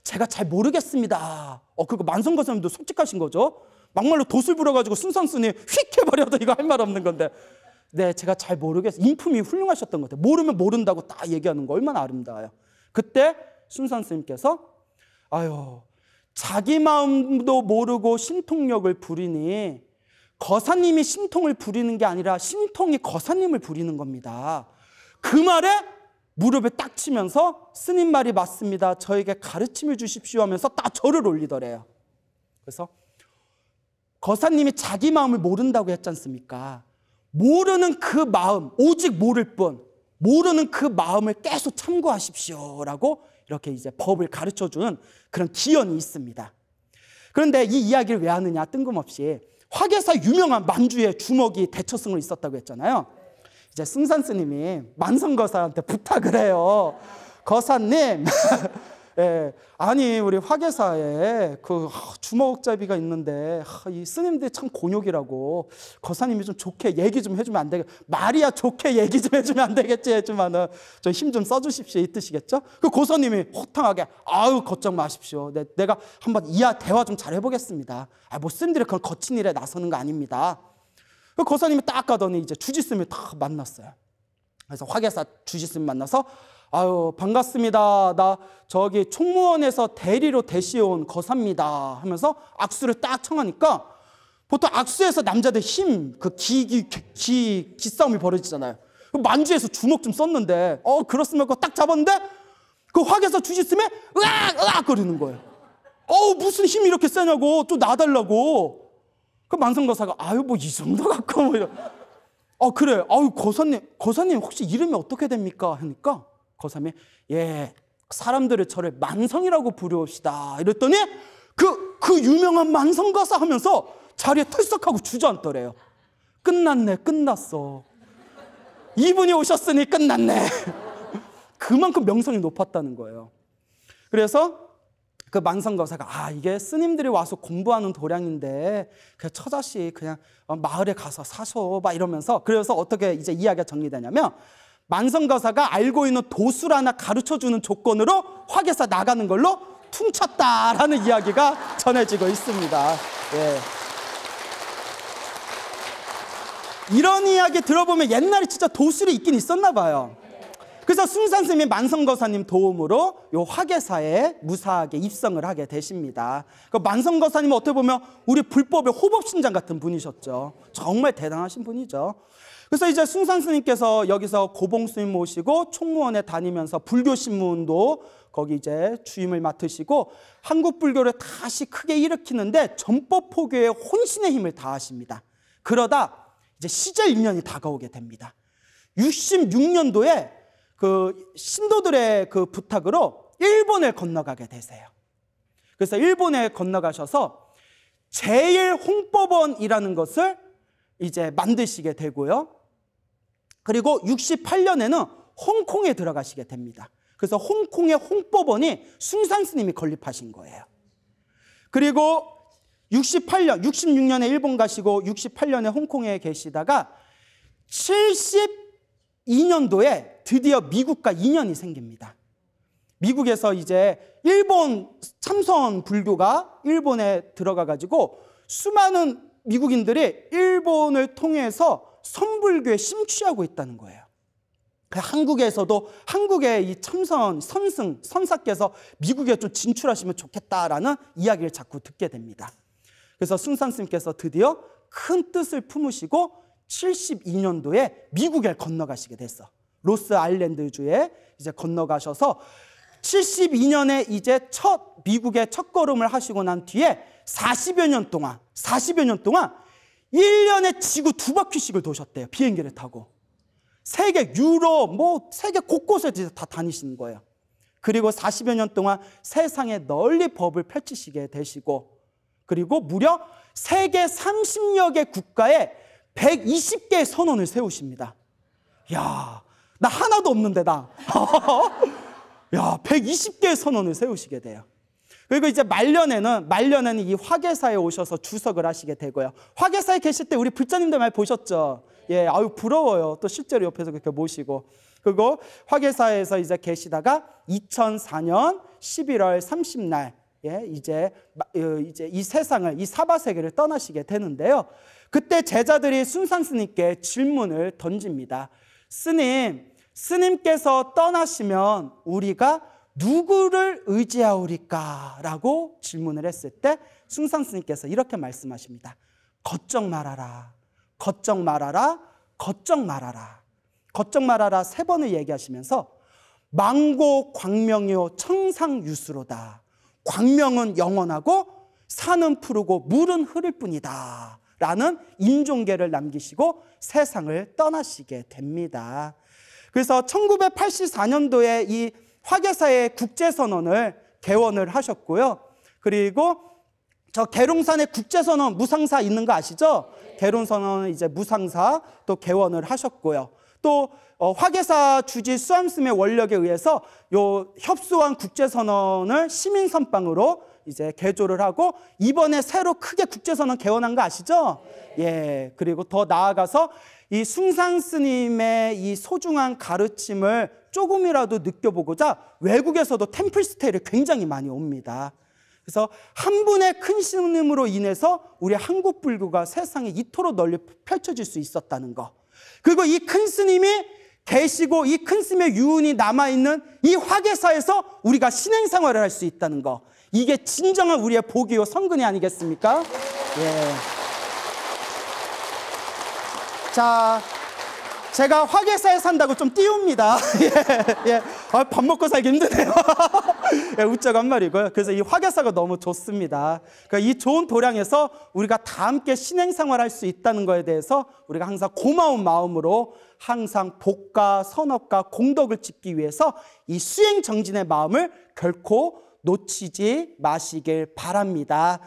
S1: 제가 잘 모르겠습니다. 그리고 만성거사님도 솔직하신 거죠. 막말로 도술 부려가지고 순선 스님 휙 해버려도 이거 할 말 없는 건데, 네, 제가 잘 모르겠어요. 인품이 훌륭하셨던 것 같아요. 모르면 모른다고 딱 얘기하는 거 얼마나 아름다워요. 그때 순선 스님께서 아유, 자기 마음도 모르고 신통력을 부리니 거사님이 신통을 부리는 게 아니라 신통이 거사님을 부리는 겁니다. 그 말에 무릎에 딱 치면서 스님 말이 맞습니다. 저에게 가르침을 주십시오 하면서 딱 절을 올리더래요. 그래서 거사님이 자기 마음을 모른다고 했지 않습니까? 모르는 그 마음, 오직 모를 뿐, 모르는 그 마음을 계속 참고하십시오라고 이렇게 이제 법을 가르쳐주는 그런 기연이 있습니다. 그런데 이 이야기를 왜 하느냐? 뜬금없이 화계사 유명한 만주에 주먹이 대처승으로 있었다고 했잖아요. 이제 승산 스님이 만성거사한테 부탁을 해요. 거사님, 예, 아니 우리 화계사에 그 주먹잡이가 있는데 이 스님들이 참 곤욕이라고, 거사님이 좀 좋게 얘기 좀 해주면 안 되겠? 말이야 좋게 얘기 좀 해주면 안 되겠지 했지만은 좀 힘 좀 써주십시오 이 뜻이겠죠? 그 고사님이 호탕하게 아유 걱정 마십시오. 내가 한번 대화 좀 잘 해보겠습니다. 뭐 스님들이 그런 거친 일에 나서는 거 아닙니다. 그 거사님이 딱 가더니 이제 주지스님을 딱 만났어요. 그래서 화계사 주지스님 만나서 아유 반갑습니다. 나 저기 총무원에서 대리로 대시온 거사입니다 하면서 악수를 딱 청하니까, 보통 악수에서 남자들 힘, 그 기싸움이 벌어지잖아요. 만주에서 주먹 좀 썼는데 그렇으면 그거 딱 잡았는데 그 화계사 주지스님이 으악 거리는 거예요. 무슨 힘이 이렇게 세냐고, 또 놔달라고. 그 만성거사가 아유 뭐 이 정도 갖고 뭐 이런. 그래. 아유 거사님 혹시 이름이 어떻게 됩니까? 하니까 거사님이 예, 사람들을 저를 만성이라고 부르옵시다 이랬더니 그 유명한 만성거사 하면서 자리에 털썩하고 주저앉더래요. 끝났네, 끝났어. 이분이 오셨으니 끝났네. 그만큼 명성이 높았다는 거예요. 그래서 그 만성거사가 이게 스님들이 와서 공부하는 도량인데 그 처자씨 그냥 마을에 가서 사셔 막 이러면서, 그래서 어떻게 이제 이야기가 정리되냐면, 만성거사가 알고 있는 도술 하나 가르쳐주는 조건으로 화계사 나가는 걸로 퉁쳤다라는 이야기가 전해지고 있습니다. 예. 이런 이야기 들어보면 옛날에 진짜 도술이 있긴 있었나 봐요. 그래서 승산스님이 만성거사님 도움으로 요 화계사에 무사하게 입성을 하게 되십니다. 그 만성거사님은 어떻게 보면 우리 불법의 호법신장 같은 분이셨죠. 정말 대단하신 분이죠. 그래서 이제 승산스님께서 여기서 고봉스님 모시고 총무원에 다니면서 불교신문도 거기 이제 주임을 맡으시고 한국 불교를 다시 크게 일으키는데 전법포교의 혼신의 힘을 다하십니다. 그러다 이제 시절 인연이 다가오게 됩니다. 66년도에 그 신도들의 그 부탁으로 일본에 건너가게 되세요. 그래서 일본에 건너가셔서 제1홍법원이라는 것을 이제 만드시게 되고요. 그리고 68년에는 홍콩에 들어가시게 됩니다. 그래서 홍콩의 홍법원이 숭산 스님이 건립하신 거예요. 그리고 66년에 일본 가시고 68년에 홍콩에 계시다가 72년도에 드디어 미국과 인연이 생깁니다. 미국에서 이제 일본 참선 불교가 일본에 들어가 가지고 수많은 미국인들이 일본을 통해서 선불교에 심취하고 있다는 거예요. 한국에서도 한국의 이 참선 선사께서 미국에 좀 진출하시면 좋겠다라는 이야기를 자꾸 듣게 됩니다. 그래서 숭산 스님께서 드디어 큰 뜻을 품으시고 72년도에 미국에 건너가시게 됐어. 로스 아일랜드주에 이제 건너가셔서 72년에 이제 미국의 첫 걸음을 하시고 난 뒤에 40여 년 동안 1년에 지구 2바퀴씩을 도셨대요. 비행기를 타고. 세계, 유럽, 세계 곳곳에 다 다니시는 거예요. 그리고 40여 년 동안 세상에 널리 법을 펼치시게 되시고, 그리고 무려 세계 30여 개 국가에 120개의 선언을 세우십니다. 야, 나 하나도 없는데 나. 야, 120개의 선언을 세우시게 돼요. 그리고 이제 말년에는 이 화계사에 오셔서 주석을 하시게 되고요. 화계사에 계실 때 우리 불자님들 많이 보셨죠? 예, 아유 부러워요. 또 실제로 옆에서 그렇게 모시고. 그리고 화계사에서 이제 계시다가 2004년 11월 30날 이제 이 세상을, 이 사바세계를 떠나시게 되는데요. 그때 제자들이 순산 스님께 질문을 던집니다. 스님께서 떠나시면 우리가 누구를 의지하오리까? 라고 질문을 했을 때 순산 스님께서 이렇게 말씀하십니다. 걱정 말아라, 걱정 말아라, 걱정 말아라. 걱정 말아라 3번을 얘기하시면서 망고 광명이요 청상유수로다. 광명은 영원하고 산은 푸르고 물은 흐를 뿐이다 라는 임종계를 남기시고 세상을 떠나시게 됩니다. 그래서 1984년도에 이 화계사의 국제선언을 개원을 하셨고요. 그리고 저 계룡산에 국제선언 무상사 있는 거 아시죠? 계룡선언은 이제 무상사 또 개원을 하셨고요. 또 화계사 주지 수암스의 원력에 의해서 요 협소한 국제선언을 시민선방으로 이제 개조를 하고 이번에 새로 크게 국제선언 개원한 거 아시죠? 예. 그리고 더 나아가서 이 숭산 스님의 이 소중한 가르침을 조금이라도 느껴보고자 외국에서도 템플스테이를 굉장히 많이 옵니다. 그래서 한 분의 큰 스님으로 인해서 우리 한국 불교가 세상에 이토록 널리 펼쳐질 수 있었다는 거. 그리고 이 큰 스님이 계시고 이 큰 스님의 유운이 남아있는 이 화계사에서 우리가 신행생활을 할 수 있다는 거. 이게 진정한 우리의 복이요 성근이 아니겠습니까? 예. 자, 제가 화계사에 산다고 좀 띄웁니다. 예, 예. 아, 밥 먹고 살기 힘드네요. 예, 웃자고 한 말이고요. 그래서 이 화계사가 너무 좋습니다. 그러니까 이 좋은 도량에서 우리가 다 함께 신행생활 할 수 있다는 거에 대해서 우리가 항상 고마운 마음으로 항상 복과 선업과 공덕을 짓기 위해서 이 수행정진의 마음을 결코 놓치지 마시길 바랍니다.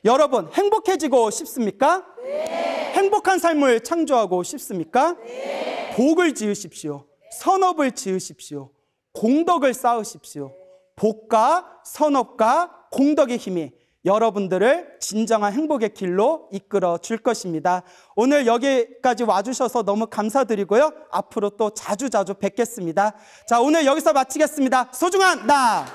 S1: 여러분 행복해지고 싶습니까? 네. 행복한 삶을 창조하고 싶습니까? 네. 복을 지으십시오. 선업을 지으십시오. 공덕을 쌓으십시오. 복과 선업과 공덕의 힘이 여러분들을 진정한 행복의 길로 이끌어 줄 것입니다. 오늘 여기까지 와주셔서 너무 감사드리고요. 앞으로 또 자주 뵙겠습니다. 자, 오늘 여기서 마치겠습니다. 소중한 나!